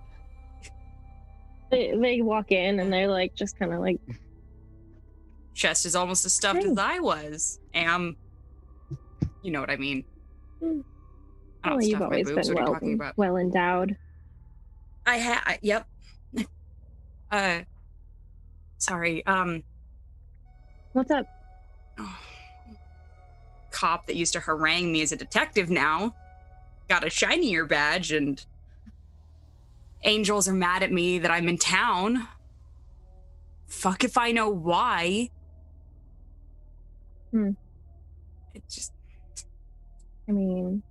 They walk in and they're just kind of chest is almost as stuffed as I was. You know what I mean. I don't you've always been well endowed. Yep. Sorry. What's up? Cop that used to harangue me as a detective now got a shinier badge, and angels are mad at me that I'm in town. Fuck if I know why. It just... I mean...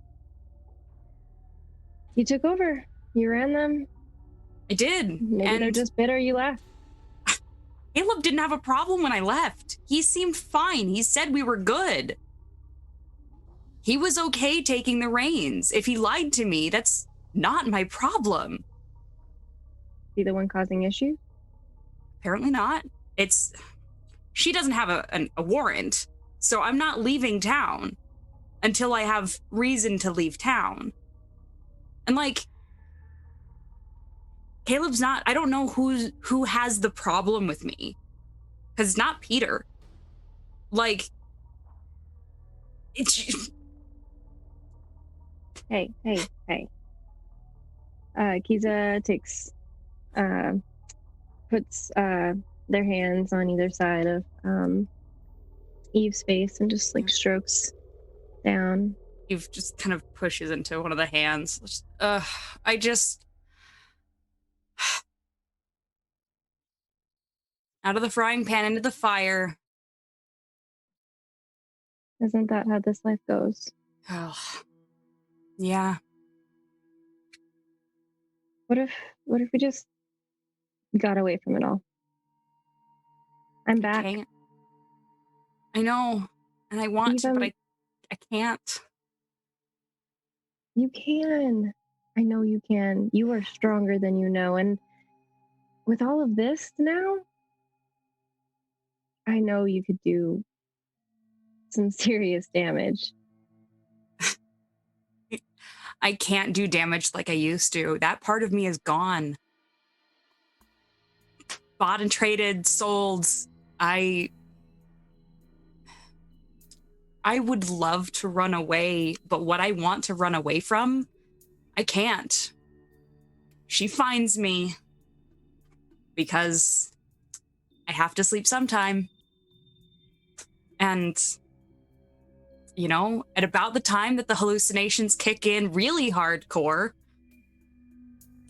You took over. You ran them. I did. Maybe they're just bitter you left. Caleb didn't have a problem when I left. He seemed fine. He said we were good. He was okay taking the reins. If he lied to me, that's not my problem. Is he the one causing issues? Apparently not. She doesn't have a warrant, so I'm not leaving town until I have reason to leave town. And Caleb's not, I don't know who has the problem with me. Because it's not Peter. It's... Hey. Kiza takes, puts their hands on either side of Eve's face and just strokes down. Eve just kind of pushes into one of the hands. Out of the frying pan into the fire. Isn't that how this life goes? Oh, yeah. What if we just got away from it all? I'm back. I know, and I want to, but I can't. You can. I know you can. You are stronger than you know, and with all of this now, I know you could do some serious damage. I can't do damage like I used to. That part of me is gone. Bought and traded, sold. I would love to run away, but what I want to run away from, I can't. She finds me because I have to sleep sometime. And, you know, at about the time that the hallucinations kick in really hardcore,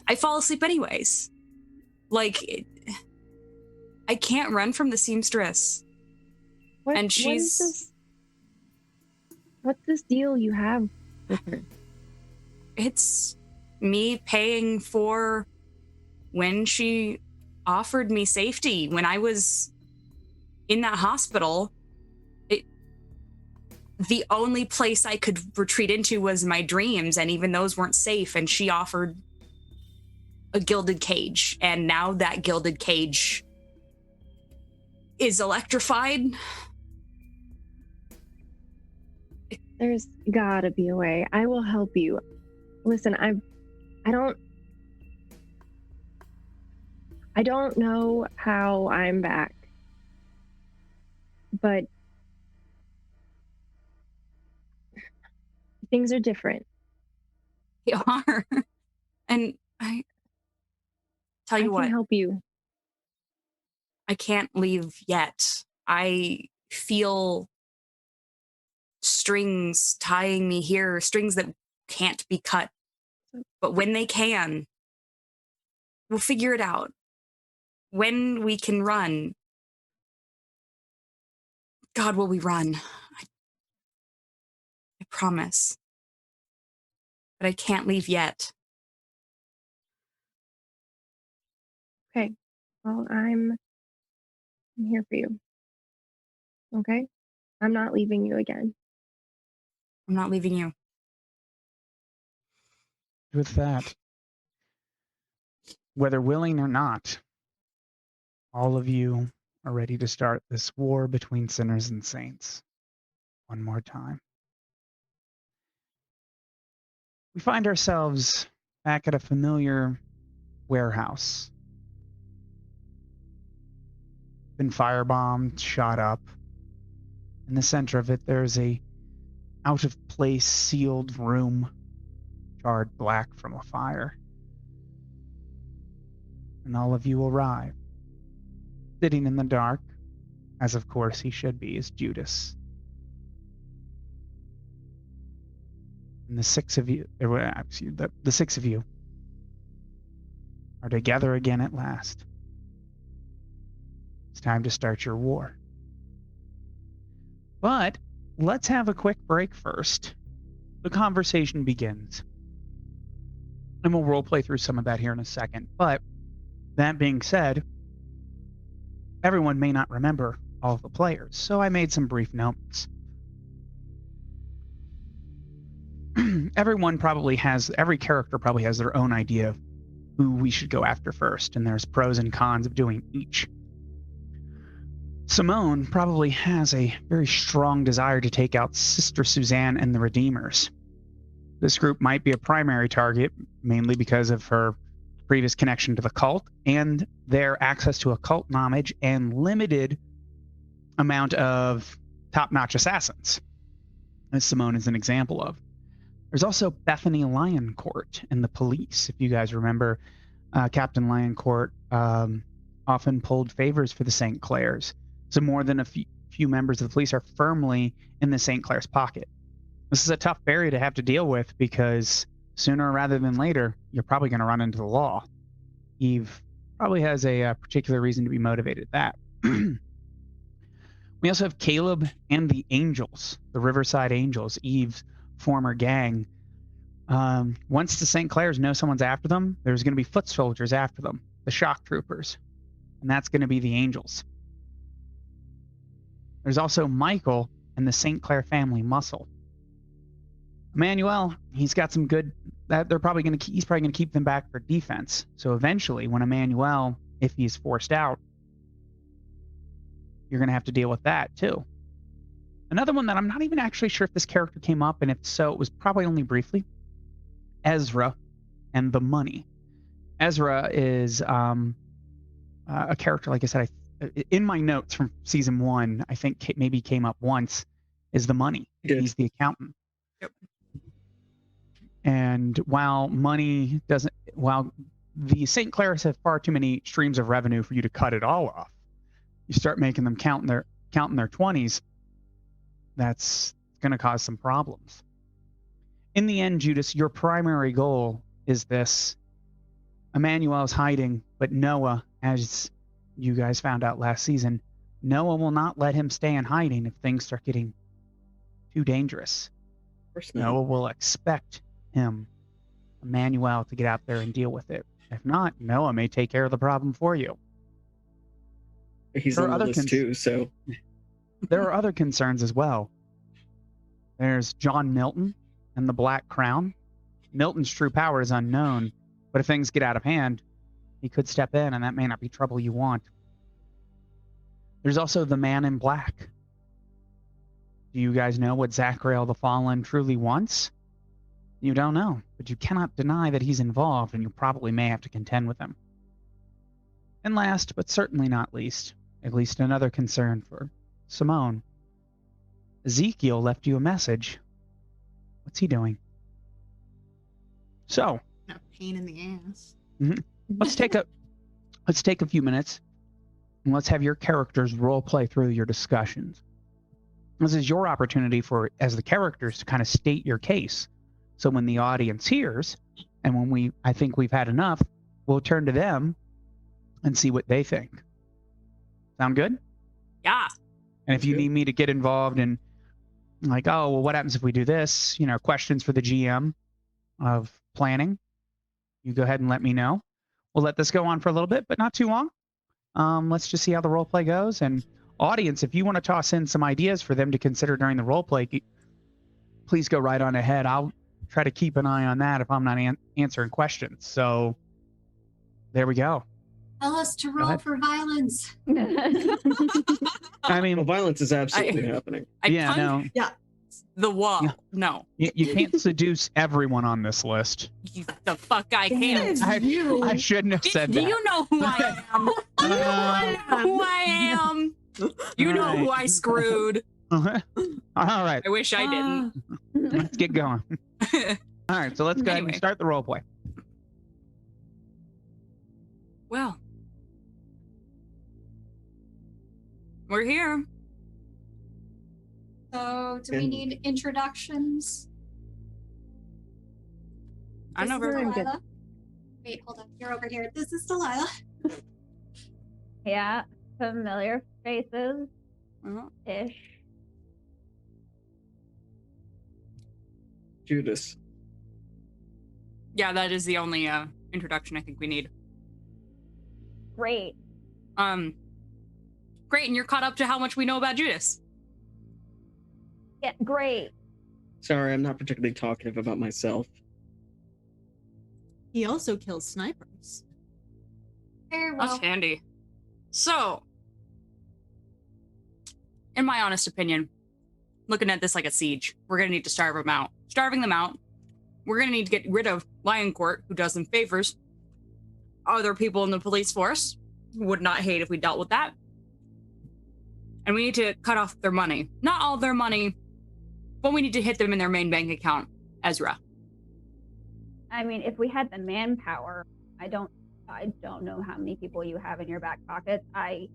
I fall asleep anyways. Like, I can't run from the seamstress. And she's... What's this deal you have with her? It's me paying for when she offered me safety. When I was in that hospital, the only place I could retreat into was my dreams, and even those weren't safe, and she offered a gilded cage, and now that gilded cage is electrified. There's gotta be a way. I will help you. Listen, I don't know how I'm back, but things are different. They are. And I tell you what, I can help you. I can't leave yet. I feel strings tying me here, strings that can't be cut. But when they can, we'll figure it out. When we can run, God, will we run? I promise. But I can't leave yet. Okay. Well, I'm here for you. Okay? I'm not leaving you again. I'm not leaving you. With that, whether willing or not, all of you are ready to start this war between sinners and saints one more time. We find ourselves back at a familiar warehouse. Been firebombed, shot up. In the center of it, there's a out-of-place sealed room, charred black from a fire. And all of you arrive. Sitting in the dark, as of course he should be, is Judas. And the six of you are together again at last. It's time to start your war. But let's have a quick break first. The conversation begins. And we'll roleplay through some of that here in a second. But that being said, everyone may not remember all of the players, so I made some brief notes. Every character probably has their own idea of who we should go after first, and there's pros and cons of doing each. Simone probably has a very strong desire to take out Sister Suzanne and the Redeemers. This group might be a primary target, mainly because of her previous connection to the cult and their access to occult knowledge and limited amount of top-notch assassins, as Simone is an example of. There's also Bethany Lioncourt and the police. If you guys remember, Captain Lioncourt often pulled favors for the St. Clairs. So more than a few members of the police are firmly in the St. Clair's pocket. This is a tough barrier to have to deal with because sooner rather than later, you're probably going to run into the law. Eve probably has a particular reason to be motivated at that. We also have Caleb and the Angels, the Riverside Angels, Eve's former gang. Once the St. Clairs know someone's after them, there's going to be foot soldiers after them, the shock troopers, and that's going to be the Angels. There's also Michael and the St. Clair family muscle. Emmanuel, he's got some good that he's probably going to keep them back for defense. So eventually, when Emmanuel, if he's forced out, you're going to have to deal with that too. Another one that I'm not even actually sure if this character came up, and if so, it was probably only briefly. Ezra and the money. Ezra is a character, like I said, in my notes from season 1, I think maybe came up once, is the money. He's the accountant. Yep. And while the St. Clairs have far too many streams of revenue for you to cut it all off, you start making them count in their 20s, that's going to cause some problems. In the end, Judas, your primary goal is this. Emmanuel's hiding, but Noah, as you guys found out last season, Noah will not let him stay in hiding if things start getting too dangerous. Noah will expect him, Emmanuel, to get out there and deal with it. If not, Noah may take care of the problem for you. He's on the list too, so... There are other concerns as well. There's John Milton and the Black Crown. Milton's true power is unknown, but if things get out of hand, he could step in, and that may not be trouble you want. There's also the Man in Black. Do you guys know what Zachariel the Fallen truly wants? You don't know, but you cannot deny that he's involved, and you probably may have to contend with him. And last, but certainly not least, at least another concern for Simone. Ezekiel left you a message. What's he doing? So, a pain in the ass. Let's take a few minutes and let's have your characters role play through your discussions. This is your opportunity as the characters to kind of state your case. So when the audience hears, and when I think we've had enough, we'll turn to them and see what they think. Sound good? Yeah. And if you need me to get involved in, like, oh, well, what happens if we do this? Questions for the GM of planning, you go ahead and let me know. We'll let this go on for a little bit, but not too long. Let's just see how the role play goes. And audience, if you want to toss in some ideas for them to consider during the role play, please go right on ahead. I'll try to keep an eye on that if I'm not answering questions. So there we go. Tell us to roll for violence. I mean, well, violence is absolutely happening. Yeah. The wall. Yeah. No. You can't seduce everyone on this list. The fuck I can't. I shouldn't have said that. Do you know who I am? Who I am? You know who I screwed. All right. I wish I didn't. Let's get going. All right, so let's go ahead and start the role play. Well, we're here. So, do we need introductions? I know very good. Wait, hold on. You're over here. This is Delilah. Yeah, familiar faces. Ish. Judas. Yeah, that is the only introduction I think we need. Great. Great, and you're caught up to how much we know about Judas. Yeah, great. Sorry, I'm not particularly talkative about myself. He also kills snipers. Very well. That's handy. So, in my honest opinion, looking at this like a siege, we're going to need to starve them out. Starving them out, we're going to need to get rid of Lion Court, who does them favors. Other people in the police force would not hate if we dealt with that. And we need to cut off their money. Not all their money, but we need to hit them in their main bank account, Ezra. I mean, if we had the manpower, I don't know how many people you have in your back pockets. I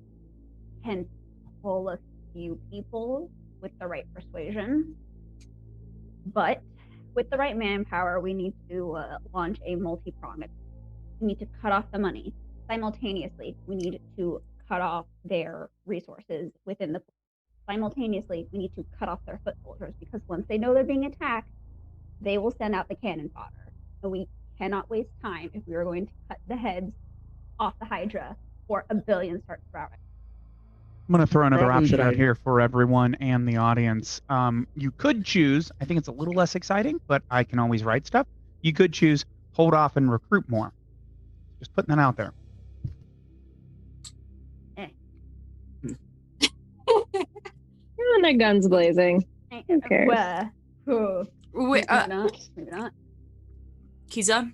can pull a few people with the right persuasion. But with the right manpower, we need to launch a multi-pronged. We need to cut off the money. Simultaneously, we need to cut off their resources within the. Simultaneously, we need to cut off their foot soldiers, because once they know they're being attacked, they will send out the cannon fodder. And we cannot waste time if we are going to cut the heads off the Hydra or a billion start sprouting. I'm going to throw another option out here for everyone and the audience. You could choose, I think it's a little less exciting, but I can always write stuff. You could choose hold off and recruit more. Just putting that out there. kind of guns blazing. Who cares? Maybe not. Kiza,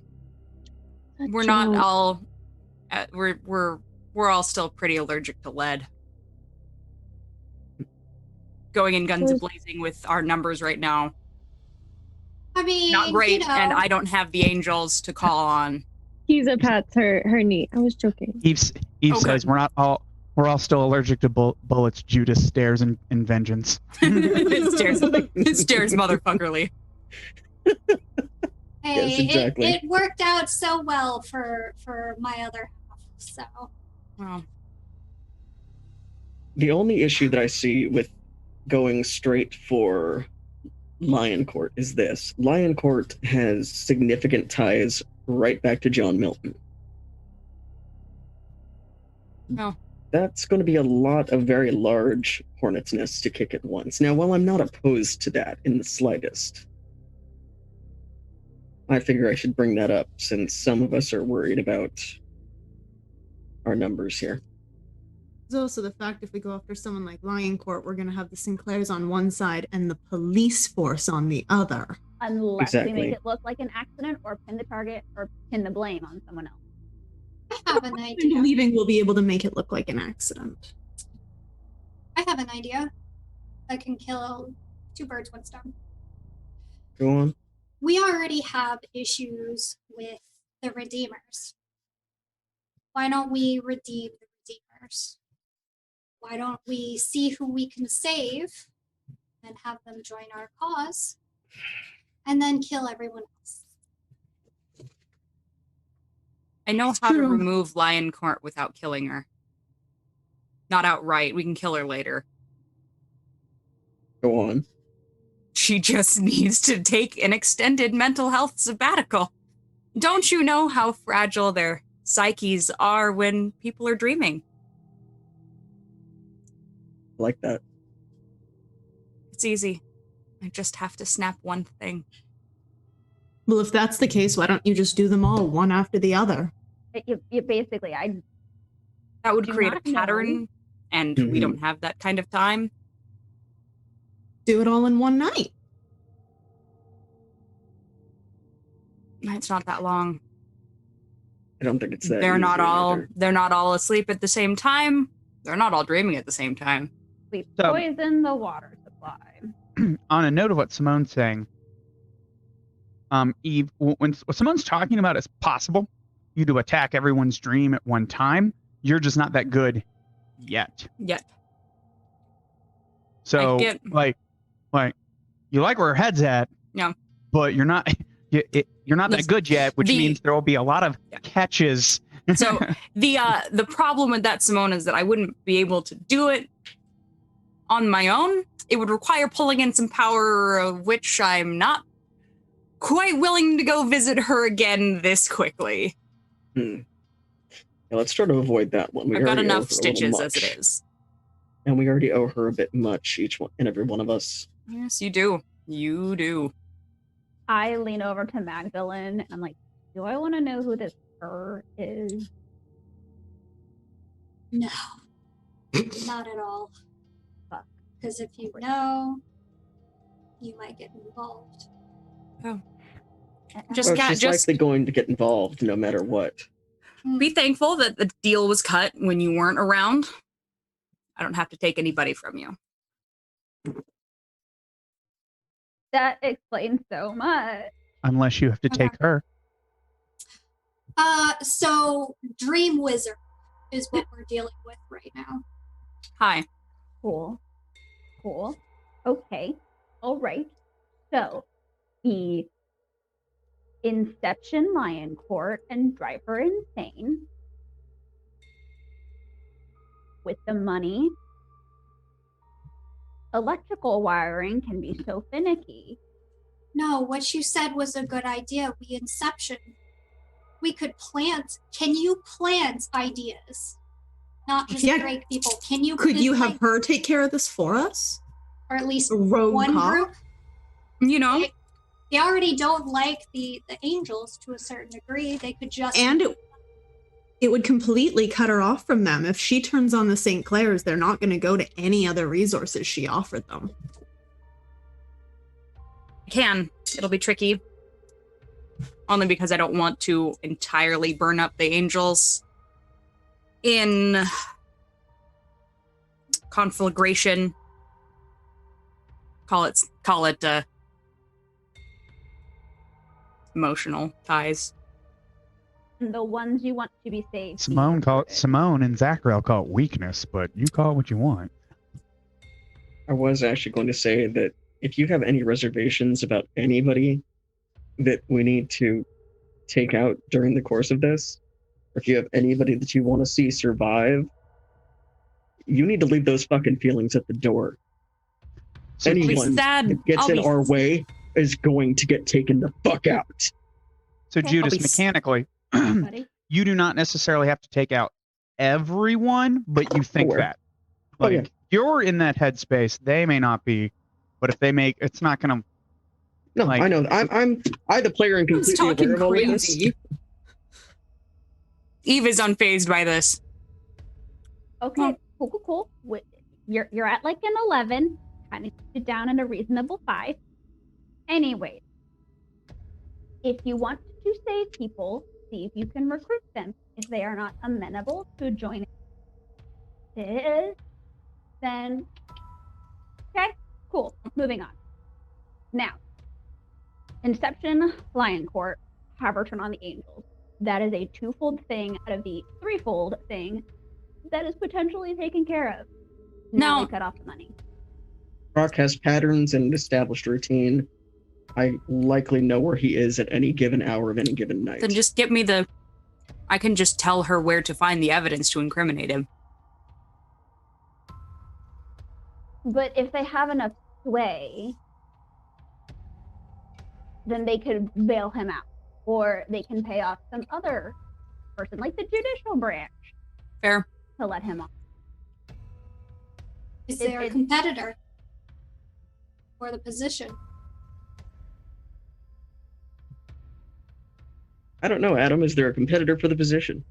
we're not all. We're all still pretty allergic to lead. Going in guns blazing with our numbers right now. I mean, not great, and I don't have the angels to call on. Kiza pats her knee. I was joking. Eve says we're all still allergic to bullets. Judas stares in vengeance. It stares motherfuckerly. Hey, yes, exactly. it worked out so well for my other half. So. Wow. The only issue that I see with going straight for Lion Court is this. Lion Court has significant ties right back to John Milton. No. That's going to be a lot of very large hornet's nests to kick at once. Now, while I'm not opposed to that in the slightest, I figure I should bring that up since some of us are worried about our numbers here. There's also the fact if we go after someone like Lion Court, we're going to have the Sinclairs on one side and the police force on the other. Unless we make it look like an accident or pin the target or pin the blame on someone else. I have an idea. I'm believing we'll be able to make it look like an accident. I have an idea. I can kill 2 birds, 1 stone. Go on. We already have issues with the Redeemers. Why don't we redeem the Redeemers? Why don't we see who we can save and have them join our cause and then kill everyone else? I know how to remove Lion Court without killing her. Not outright. We can kill her later. Go on. She just needs to take an extended mental health sabbatical. Don't you know how fragile their psyches are when people are dreaming? I like that. It's easy. I just have to snap one thing. Well, if that's the case, why don't you just do them all one after the other? You basically, that would create a pattern, and we don't have that kind of time. Do it all in one night. It's not that long. I don't think it's that. They're not all asleep at the same time. They're not all dreaming at the same time. We poison the water supply. On a note of what Simone's saying, Eve, when what Simone's talking about is possible you to attack everyone's dream at one time, you're just not that good yet. So, like, you like where her head's at, yeah, but you're not that good yet, which means there will be a lot of catches. So the problem with that, Simone, is that I wouldn't be able to do it on my own. It would require pulling in some power, of which I'm not quite willing to go visit her again this quickly. Yeah, let's try to avoid that one. I've got enough stitches as it is. And we already owe her a bit much, each one and every one of us. Yes, you do. You do. I lean over to Magdalene and I'm like, do I want to know who this her is? No. Not at all. Fuck. Because if you know, you might get involved. Oh. She's likely going to get involved no matter what. Be thankful that the deal was cut when you weren't around. I don't have to take anybody from you. That explains so much. Unless you have to take her. So Dream Wizard is what we're dealing with right now. Hi. Cool. Okay. All right. So the Inception Lion Court and drive her insane. With the money, electrical wiring can be so finicky. No, what you said was a good idea. We Inception. We could plant. Can you plant ideas? Not just break people. Can you? Could you have her take care of this for us? Or at least rogue one cop? group? You know, they already don't like the angels to a certain degree. They could just. And it would completely cut her off from them. If she turns on the St. Clairs, they're not going to go to any other resources she offered them. It'll be tricky. Only because I don't want to entirely burn up the angels in conflagration. Call it emotional ties. The ones you want to be saved. Simone and Zachariel call it weakness, but you call it what you want. I was actually going to say that if you have any reservations about anybody that we need to take out during the course of this, or if you have anybody that you want to see survive, you need to leave those fucking feelings at the door. So anyone that gets in our way is going to get taken the fuck out. So Judas, mechanically, you do not necessarily have to take out everyone, but you think that. Like, you're in that headspace, they may not be, but if they make, it's not gonna. No, like, I know. I the player and completely aware of all this. Eve is unfazed by this. Okay, cool. You're at like an 11, kind of keep it down in a reasonable 5. Anyway, if you want to save people, see if you can recruit them. If they are not amenable to joining this, then okay, cool. Moving on. Now, Inception, Lion Court, have her turn on the angels. That is a 2-fold thing out of the 3-fold thing that is potentially taken care of. Now we cut off the money. Brock has patterns and an established routine. I likely know where he is at any given hour of any given night. Then just give me I can just tell her where to find the evidence to incriminate him. But if they have enough sway, then they could bail him out. Or they can pay off some other person, like the judicial branch. Fair. To let him off. Is there a competitor for the position? I don't know, Adam. Is there a competitor for the position?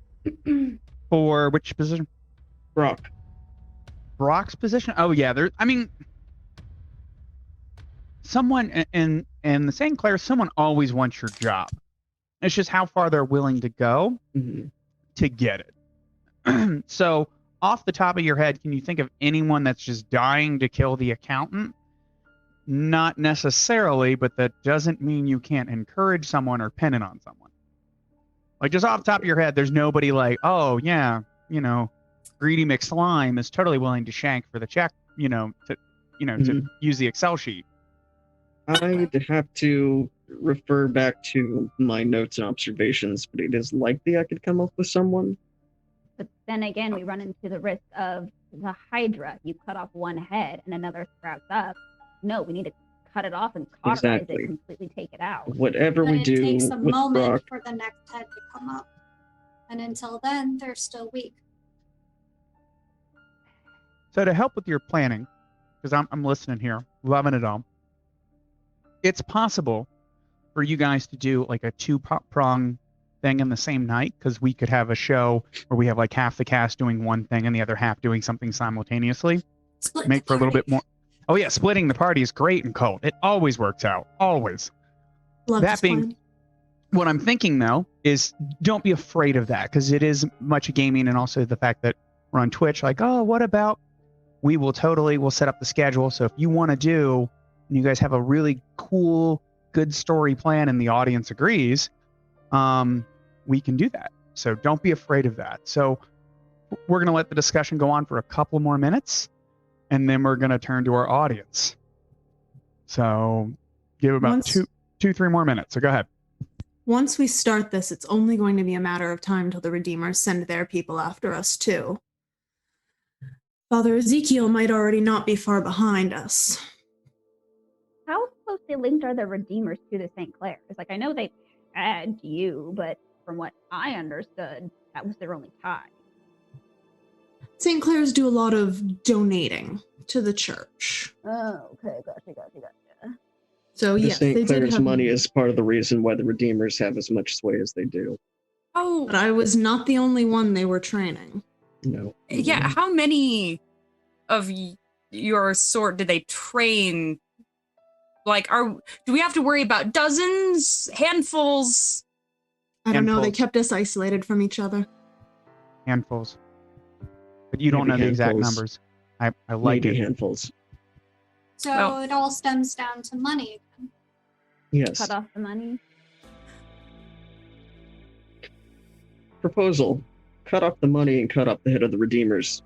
For which position? Brock. Brock's position? Oh, yeah. Someone in the St. Clair, someone always wants your job. It's just how far they're willing to go to get it. So, off the top of your head, can you think of anyone that's just dying to kill the accountant? Not necessarily, but that doesn't mean you can't encourage someone or pin it on someone. Like, just off the top of your head, there's nobody like, oh, yeah, Greedy McSlime is totally willing to shank for the check, to use the Excel sheet. I'd have to refer back to my notes and observations, but it is likely I could come up with someone. But then again, we run into the risk of the Hydra. You cut off one head and another sprouts up. No, we need to cut it off and cauterize it, completely take it out. Whatever we do, it takes a moment Brock, for the next head to come up. And until then, they're still weak. So to help with your planning, because I'm listening here, loving it all, it's possible for you guys to do like a 2-prong thing in the same night, because we could have a show where we have like half the cast doing one thing and the other half doing something simultaneously. Make for a little bit more. Oh yeah, splitting the party is great in Cult. It always works out. Always. Love that being, what I'm thinking though is don't be afraid of that, because it is much of gaming, and also the fact that we're on Twitch. Like, oh, what about? We'll set up the schedule. So if you want to do, and you guys have a really cool, good story plan, and the audience agrees, we can do that. So don't be afraid of that. So we're going to let the discussion go on for a couple more minutes, and then we're going to turn to our audience. So give about 2-3 more minutes. So go ahead. Once we start this, it's only going to be a matter of time till the Redeemers send their people after us too. Father Ezekiel might already not be far behind us. How closely linked are the Redeemers to the St. Clairs? Like, I know they had you, but from what I understood, that was their only tie. St. Clairs do a lot of donating to the church. Oh, okay, gotcha. So yes, St. Clair's money is part of the reason why the Redeemers have as much sway as they do. Oh, but I was not the only one they were training. No. Yeah, how many of your sort did they train? Like, do we have to worry about dozens, handfuls? I don't know. They Handfuls. kept us isolated from each other. Handfuls. But you don't know the exact numbers. I like Maybe it. handfuls. So it all stems down to money again. Yes. Cut off the money. Proposal. Cut off the money and cut off the head of the Redeemers.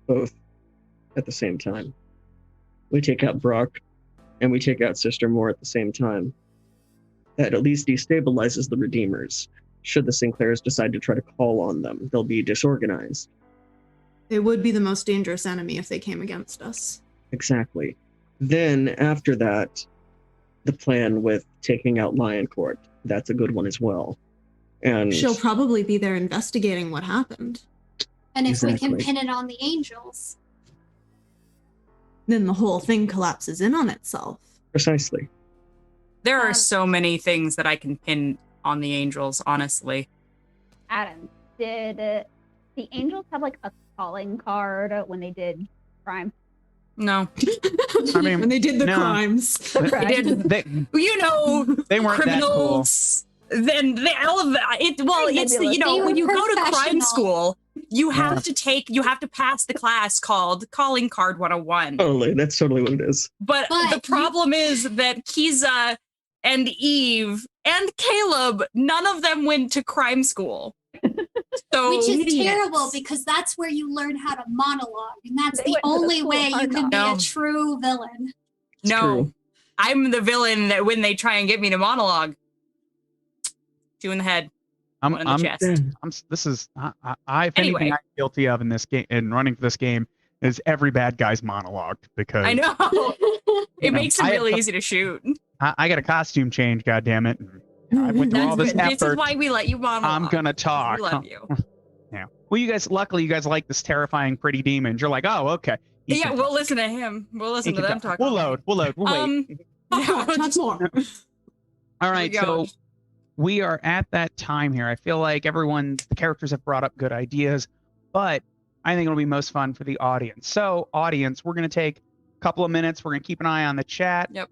Both at the same time. We take out Brock and we take out Sister Moore at the same time. That at least destabilizes the Redeemers. Should the Sinclairs decide to try to call on them, they'll be disorganized. They would be the most dangerous enemy if they came against us. Exactly. Then, after that, the plan with taking out Lion Court. That's a good one as well. And she'll probably be there investigating what happened. And if Exactly. we can pin it on the angels. Then the whole thing collapses in on itself. Precisely. There are so many things that I can pin on the angels, honestly. Adam, did the angels have like a calling card when they did crime? No. I mean, when they did the no. crimes. They did, you know, they weren't criminals. That cool. Then they elevate it. Well, it's the, you know, when you go to crime school, you have to pass the class called Calling Card 101. Totally, that's totally what it is. But the problem is that Kiza and Eve and Caleb, none of them went to crime school. So which is terrible because that's where you learn how to monologue, and that's the only way you can be a true villain. No, I'm the villain that when they try and get me to monologue. 2 in the head, 1 in the chest. This is anything I'm guilty of in this game and running this game is every bad guy's monologue because I know it makes it really easy to shoot. I got a costume change, goddammit. I went through all this effort. This is why we let you monologue. I'm gonna talk. We love you. Yeah. Well, luckily you guys like this terrifying pretty demon. You're like, oh, okay. Yeah, we'll listen to him. We'll listen to them talk. We'll load. We'll wait. That's more. All right, so we are at that time here. I feel like the characters have brought up good ideas, but I think it'll be most fun for the audience. So, audience, we're going to take a couple of minutes. We're going to keep an eye on the chat. Yep.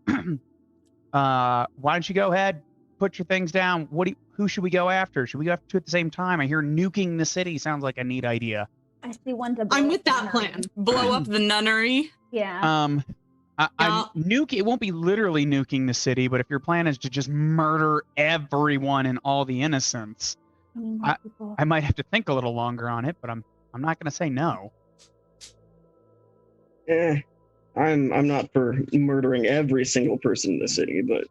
Why don't you go ahead, put your things down. Who should we go after? Should we go after 2 at the same time? I hear nuking the city sounds like a neat idea. I see one to blow I'm with that plan. Blow up the nunnery. Yeah. It won't be literally nuking the city, but if your plan is to just murder everyone and all the innocents, I might have to think a little longer on it, but I'm not going to say no. I'm not for murdering every single person in the city, but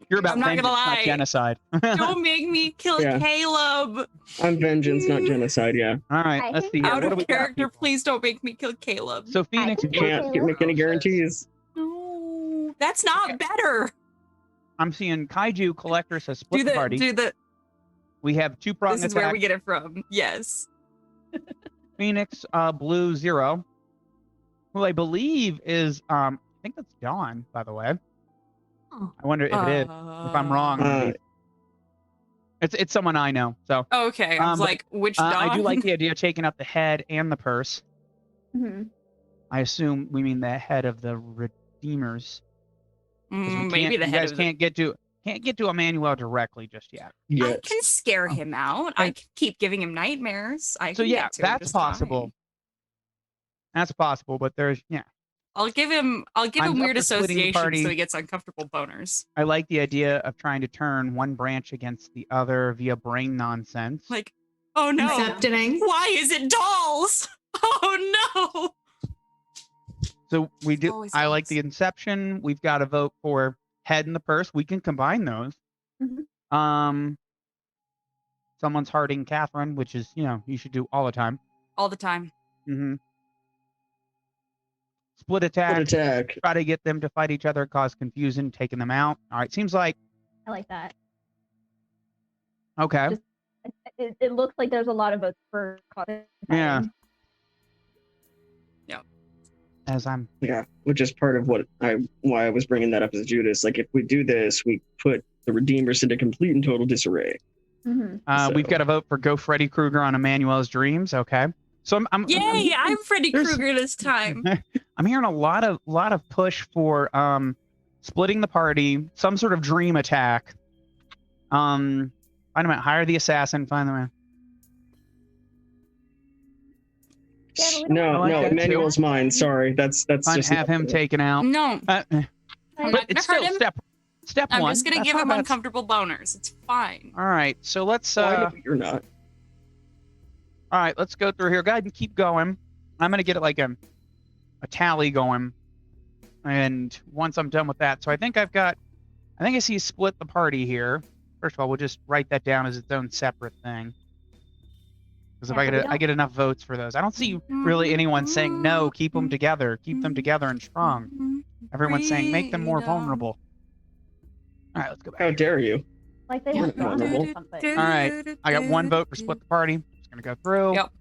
you're about I'm not gonna lie. Not genocide. Don't make me kill Caleb. I'm vengeance, not genocide. Yeah. All right. Let's see. Out of character, please don't make me kill Caleb. So Phoenix, you can't make any guarantees. No, that's not better. I'm seeing Kaiju Collector says split the party. We have 2-prong attack. This is where we get it from. Yes. Phoenix Blue 0, who I believe is I think that's Dawn, by the way. I wonder if it is. If I'm wrong, it's someone I know. So okay, I was like, which Dawn? I do like the idea of taking up the head and the purse. Mm-hmm. I assume we mean the head of the Redeemers. Maybe the head. You guys can't get to Emmanuel directly just yet. I can scare him out. I can keep giving him nightmares. That's possible. Fine. That's possible, but there's I'll give him weird associations so he gets uncomfortable boners. I like the idea of trying to turn one branch against the other via brain nonsense. Like, oh no. Incepting. Why is it dolls? Oh no. So we do. I like the Inception. We've got to vote for head and the purse. We can combine those. Mm-hmm. Someone's hearting Catherine, which is you should do all the time. All the time. Mm-hmm. Split attack. Try to get them to fight each other, cause confusion, taking them out. All right, seems like. I like that. Okay. It looks like there's a lot of votes for. Yeah. Which is part of why I was bringing that up as Judas. Like, if we do this, we put the Redeemers into complete and total disarray. Mm-hmm. We've got a vote for Go Freddy Krueger on Emmanuel's Dreams. Okay, so I'm Freddy Krueger this time. I'm hearing a lot of push for splitting the party, some sort of dream attack. Find him out. Hire the assassin. Find the man. No, Emmanuel's mine. Sorry, that's just have him taken out. No, it's still step one. I'm just gonna give him uncomfortable boners. It's fine. All right, so let's. You're not. All right, let's go through here. Go ahead and keep going. I'm gonna get it like a tally going, and once I'm done with that, so I think I see split the party here. First of all, we'll just write that down as its own separate thing. Because if I get enough votes for those, I don't see really anyone saying no. Keep them together and strong. Everyone's saying make them more vulnerable. All right, let's go back. How dare you? Like they were vulnerable. All right, I got one vote for split the party. Just gonna go through. Yep.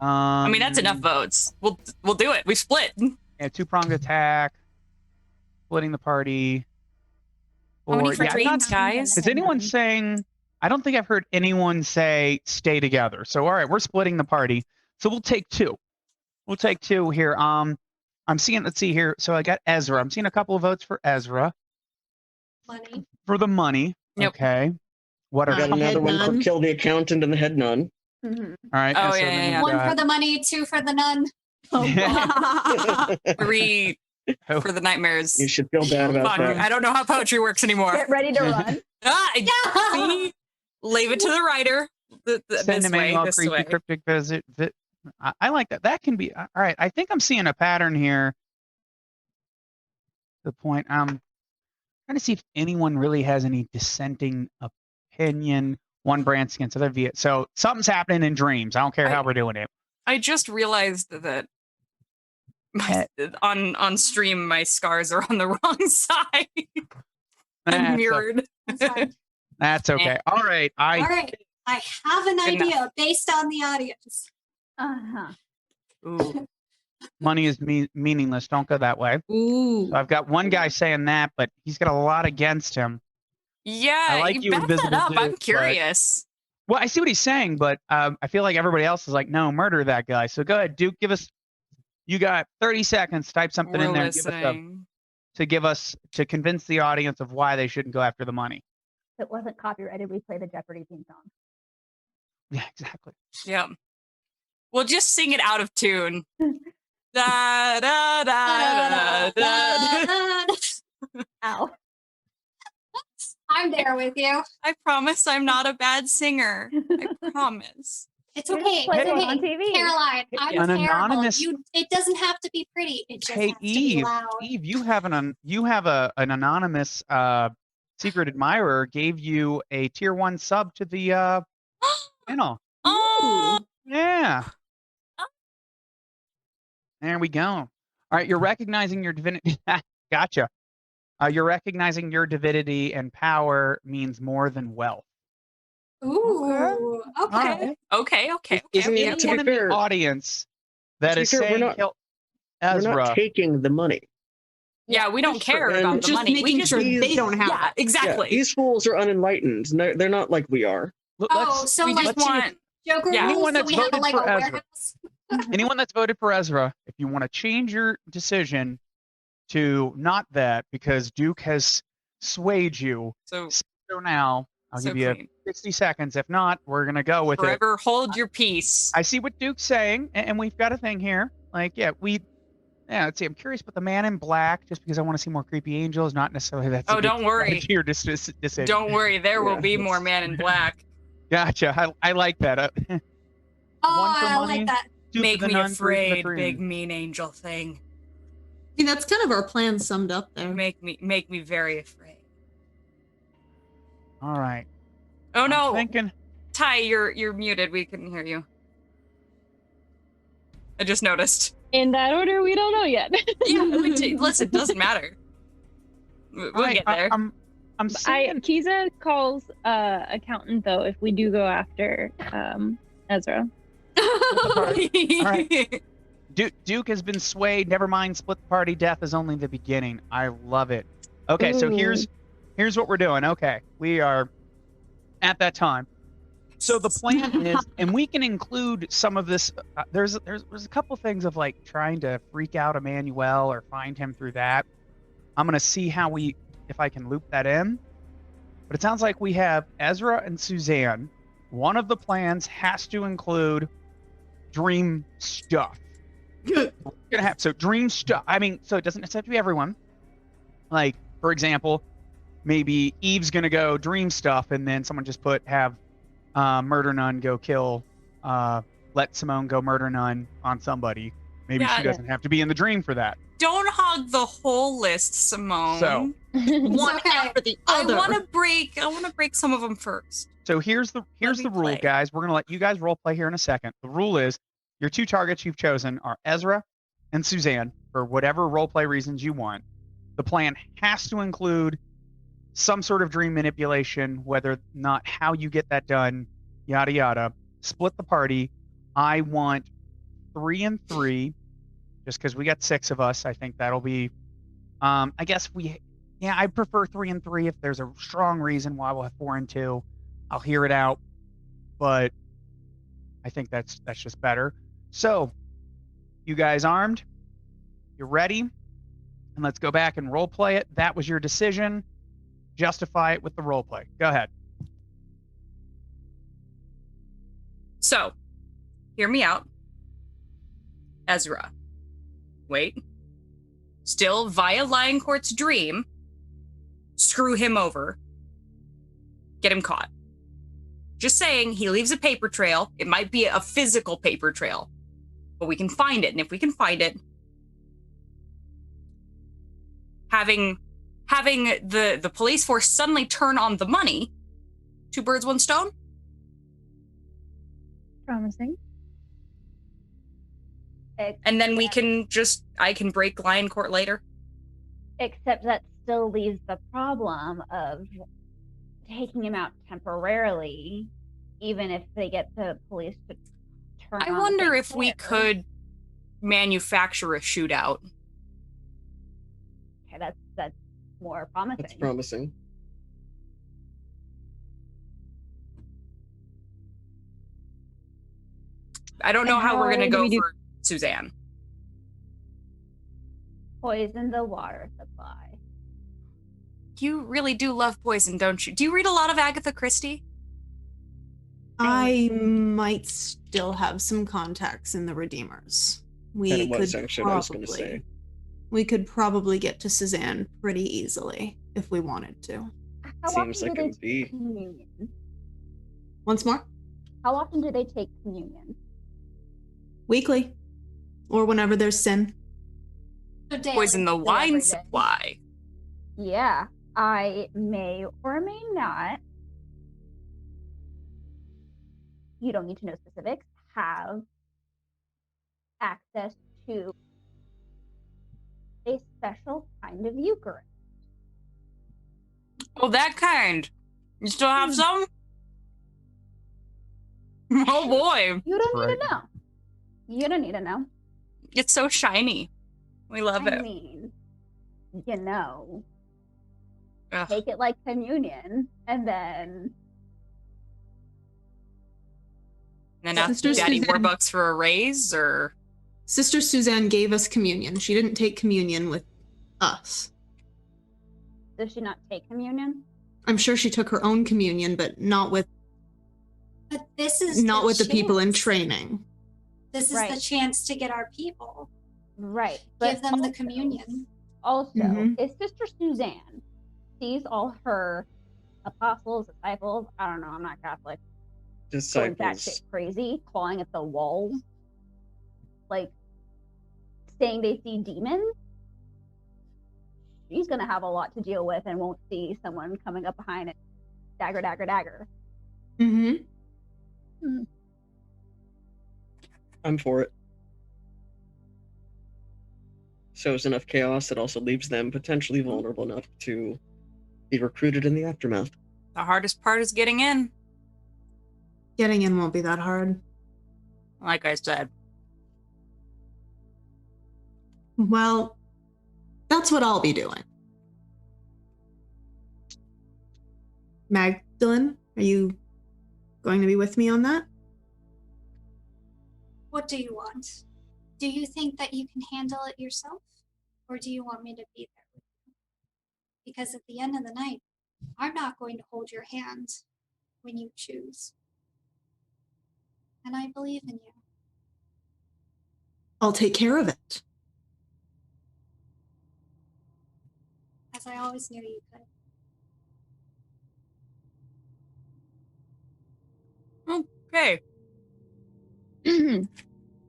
I mean that's enough votes. We'll do it. We split. Yeah, two-pronged attack. Splitting the party. How many for dreams, guys? Is anyone saying? I don't think I've heard anyone say stay together. So, all right, we're splitting the party. So we'll take two. We'll take two here. I'm seeing, let's see here. So I got Ezra. I'm seeing a couple of votes for Ezra. Money. For the money. Yep. Okay. What are got another one for kill the accountant and the head nun. Mm-hmm. All right. Oh, yeah. One for the money, two for the nun. Oh, 3 for the nightmares. You should feel bad about that. I don't know how poetry works anymore. Get ready to run. See? Leave it to the writer. Send him a creepy cryptic visit. I like that. That can be all right. I think I'm seeing a pattern here. The point. I'm trying to see if anyone really has any dissenting opinion. One branch against other via. So something's happening in dreams. I don't care how we're doing it. I just realized that on stream my scars are on the wrong side. I'm mirrored. That's okay. All right. All right. I have an idea based on the audience. Ooh. Money is meaningless. Don't go that way. Ooh. So I've got one guy saying that, but he's got a lot against him. Yeah, I like you back that up. I'm curious. Well, I see what he's saying, but I feel like everybody else is like, no, murder that guy. So go ahead, Duke. You got 30 seconds. Type something in there to convince the audience of why they shouldn't go after the money. If it wasn't copyrighted, we play the Jeopardy theme song. Yeah, exactly. Yeah. We'll just sing it out of tune. Da, da, da, da, da. Ow. I'm there with you. I promise I'm not a bad singer. I promise. It's okay. It's okay. On TV. Caroline, I'm terrible. Anonymous... it doesn't have to be pretty. It just has to Eve, be loud. Eve, you have an anonymous secret admirer gave you a tier 1 sub to the channel. Oh, yeah. There we go. All right, you're recognizing your divinity. Gotcha. You're recognizing your divinity and power means more than wealth. Ooh. Okay. Okay. Isn't it to be fair, audience that is saying kill Ezra? We're not taking the money. Yeah, we don't care about the money. Making sure they don't have it. Exactly. Yeah, these fools are unenlightened. They're not like we are. So we just want Joker rules, anyone that's so we have voted like for a Ezra. warehouse. Anyone that's voted for Ezra, if you want to change your decision to not that because Duke has swayed you, so now I'll give you 60 seconds. If not, we're going to go with forever hold your peace. I see what Duke's saying, and we've got a thing here. Like, let's see. I'm curious about the man in black, just because I want to see more creepy angels, not necessarily that's don't worry. Your decision. Don't worry. There will be more man in black. Gotcha. I like that. I like that. Make me afraid, big mean angel thing. I mean, that's kind of our plan summed up there. Make me very afraid. All right. Oh no! I'm thinking... Ty, you're muted. We couldn't hear you. I just noticed. In that order, we don't know yet. Yeah, listen, it doesn't matter. We'll get there. I'm saying... Kiza calls accountant though if we do go after Ezra. All right. Duke has been swayed. Never mind, split the party. Death is only the beginning. I love it. Okay, so here's here's what we're doing. Okay, we are at that time. So the plan is, and we can include some of this. There's a couple things of like trying to freak out Emmanuel or find him through that. I'm gonna see if I can loop that in. But it sounds like we have Ezra and Suzanne. One of the plans has to include dream stuff. We're gonna have dream stuff. I mean, so it doesn't necessarily have to be everyone. Like, for example, maybe Eve's gonna go dream stuff, and then someone just have Murder Nun go kill, let Simone go Murder Nun on somebody. Maybe she doesn't have to be in the dream for that. Don't hog the whole list, Simone. So one after the other. I want to break some of them first. So here's the rule, guys. We're gonna let you guys role play here in a second. The rule is your two targets you've chosen are Ezra and Suzanne for whatever role play reasons you want. The plan has to include some sort of dream manipulation, whether not how you get that done, yada yada. Split the party. I want 3 and 3, just because we got 6 of us. I think that'll be. I guess I prefer 3 and 3. If there's a strong reason why we'll have 4 and 2, I'll hear it out. But I think that's just better. So, you guys armed? You're ready? And let's go back and role play it. That was your decision. Justify it with the role play. Go ahead. So, hear me out. Ezra. Wait. Still via Lion Court's dream. Screw him over. Get him caught. Just saying, he leaves a paper trail. It might be a physical paper trail, but we can find it. And if we can find it, having the police force suddenly turn on the money, 2 birds, 1 stone. Promising. And then I can break Lion Court later. Except that still leaves the problem of taking him out temporarily, even if they get the police to turn on. I wonder if we could manufacture a shootout. Okay, that's more promising. That's promising. I don't know how we're going to go for Suzanne. Poison the water supply. You really do love poison, don't you? Do you read a lot of Agatha Christie? I might still have some contacts in the Redeemers. We could probably get to Suzanne pretty easily if we wanted to. Seems like it would be. Communion? Once more? How often do they take communion? Weekly. Or whenever there's sin. Poison the wine supply. Yeah, I may or may not, you don't need to know specifics, have access to a special kind of Eucharist. Oh, that kind. You still have some? Oh boy. You don't need to know. You don't need to know. It's so shiny. We love it. I mean, you know, Ugh. Take it like communion, and then ask Daddy Warbucks for a raise, or Sister Suzanne gave us communion. She didn't take communion with us. Does she not take communion? I'm sure she took her own communion, but not with. But this is not with the people in training. This is the chance to get our people. Right. Give them the communion. Also, if Sister Suzanne sees all her apostles, disciples, I don't know, I'm not Catholic, going that shit crazy, clawing at the walls, like saying they see demons, she's gonna have a lot to deal with and won't see someone coming up behind it, dagger, dagger, dagger. I'm for it. Shows enough chaos that also leaves them potentially vulnerable enough to be recruited in the aftermath. The hardest part is getting in. Getting in won't be that hard. Like I said. Well, that's what I'll be doing. Magdalene, are you going to be with me on that? What do you want? Do you think that you can handle it yourself? Or do you want me to be there with you? Because at the end of the night, I'm not going to hold your hand when you choose. And I believe in you. I'll take care of it. As I always knew you could. Okay.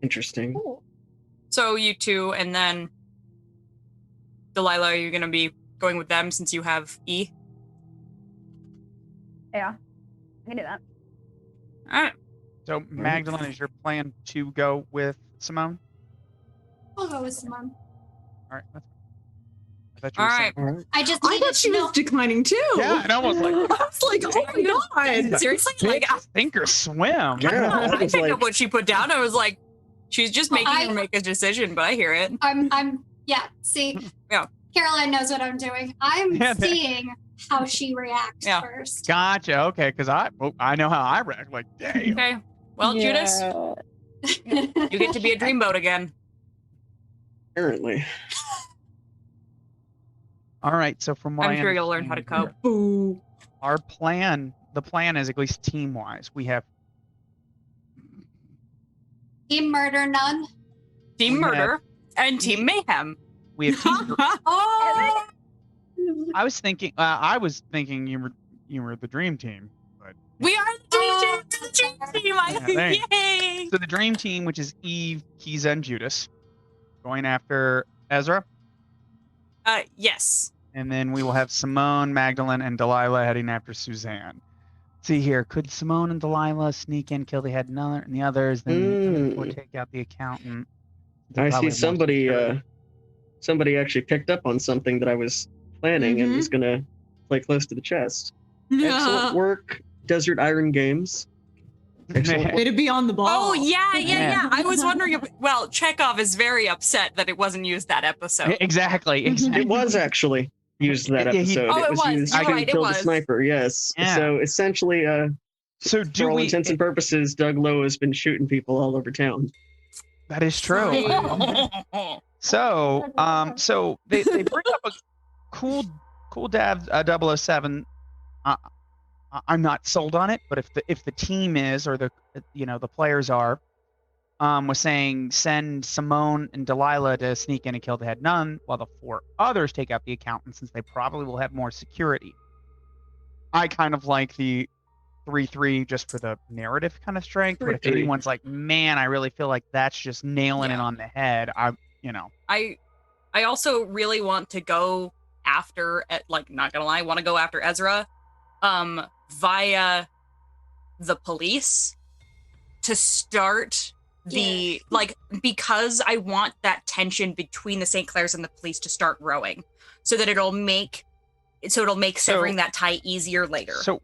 Interesting. So you two, and then Delilah, are you going to be going with them since you have E? Yeah, I can do that. All right. So Magdalene, is your plan to go with Simone? I'll go with Simone. All right. That's all right. I thought she was declining too. Yeah, and I was like, oh my god. Seriously? Like, sink or swim. Yeah, I picked up what she put down. I was like, she's just making her make a decision, but I hear it. Yeah, see? Yeah. Caroline knows what I'm doing. I'm seeing how she reacts first. Gotcha. Okay, because I know how I react. Like, dang. Okay. Well, Judas, you get to be a dreamboat again. Apparently. All right. So from what I'm sure you'll learn how to cope. Our plan, the plan is, at least team-wise, we have Team Murder None. Team Murder and Team Mayhem. We have team. Oh! I was thinking you were the dream team, but we are the dream team. Yay! So the dream team, which is Eve, Kiza, and Judas, going after Ezra. Yes. And then we will have Simone, Magdalene, and Delilah heading after Suzanne. Let's see here, could Simone and Delilah sneak in, kill the head and the others, then or take out the accountant? I see somebody actually picked up on something that I was planning and is gonna play close to the chest. Excellent work, Desert Iron Games. Way to be on the ball. Oh, yeah. I was wondering well, Chekhov is very upset that it wasn't used that episode. Exactly. It was actually used that episode. It was. Used to kill the sniper, yes. Yeah. So essentially, so for all intents and purposes, Doug Lowe has been shooting people all over town. That is true. So they bring up a cool Dav 007. I'm not sold on it, but if the team is, or the players are, was saying send Simone and Delilah to sneak in and kill the head nun, while the 4 others take out the accountant, since they probably will have more security. I kind of like the 3-3 just for the narrative kind of strength. But if anyone's like, man, I really feel like that's just nailing it on the head, I also really want to go after, not gonna lie, I want to go after Ezra via the police to start the because I want that tension between the St. Clairs and the police to start growing, so that it'll make severing that tie easier later. So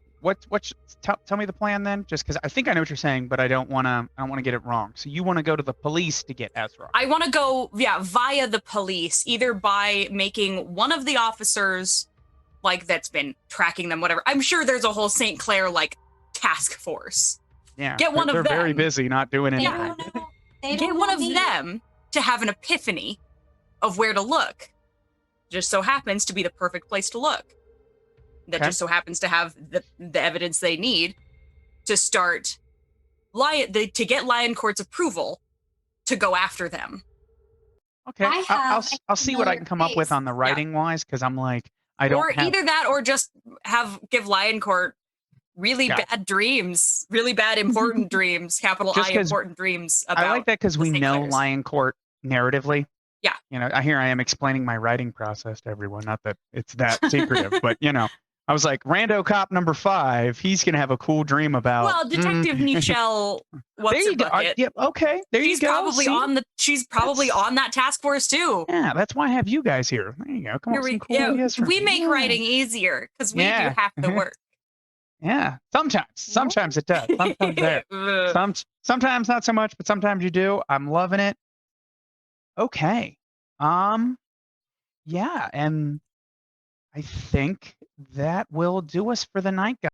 tell me the plan then, just because I think I know what you're saying, but I don't want to get it wrong. So you want to go to the police to get Ezra? I want to go via the police, either by making one of the officers that's been tracking them, whatever. I'm sure there's a whole St. Clair task force. Yeah, get one of them. They're very busy not doing anything. Get one of them to have an epiphany of where to look. Just so happens to be the perfect place to look. That just so happens to have the evidence they need to start to get Lion Court's approval to go after them. Okay, I'll see what I can come up with on the writing wise, because I'm like, either that or just give Lion Court really bad dreams, really bad important dreams, capital I important dreams about. I like that because we know Lion Court narratively. Yeah. Here I am explaining my writing process to everyone. Not that it's that secretive, but I was like, Rando Cop number 5, he's going to have a cool dream about. Well, Detective Nichelle, there you go. Okay, there you go. She's probably on that task force too. Yeah, that's why I have you guys here. There you go. Come on, some cool ideas. We make writing easier because we do half the work. Yeah, sometimes it does. Sometimes there. Sometimes not so much, but sometimes you do. I'm loving it. Okay. Yeah, and I think that will do us for the night, guys.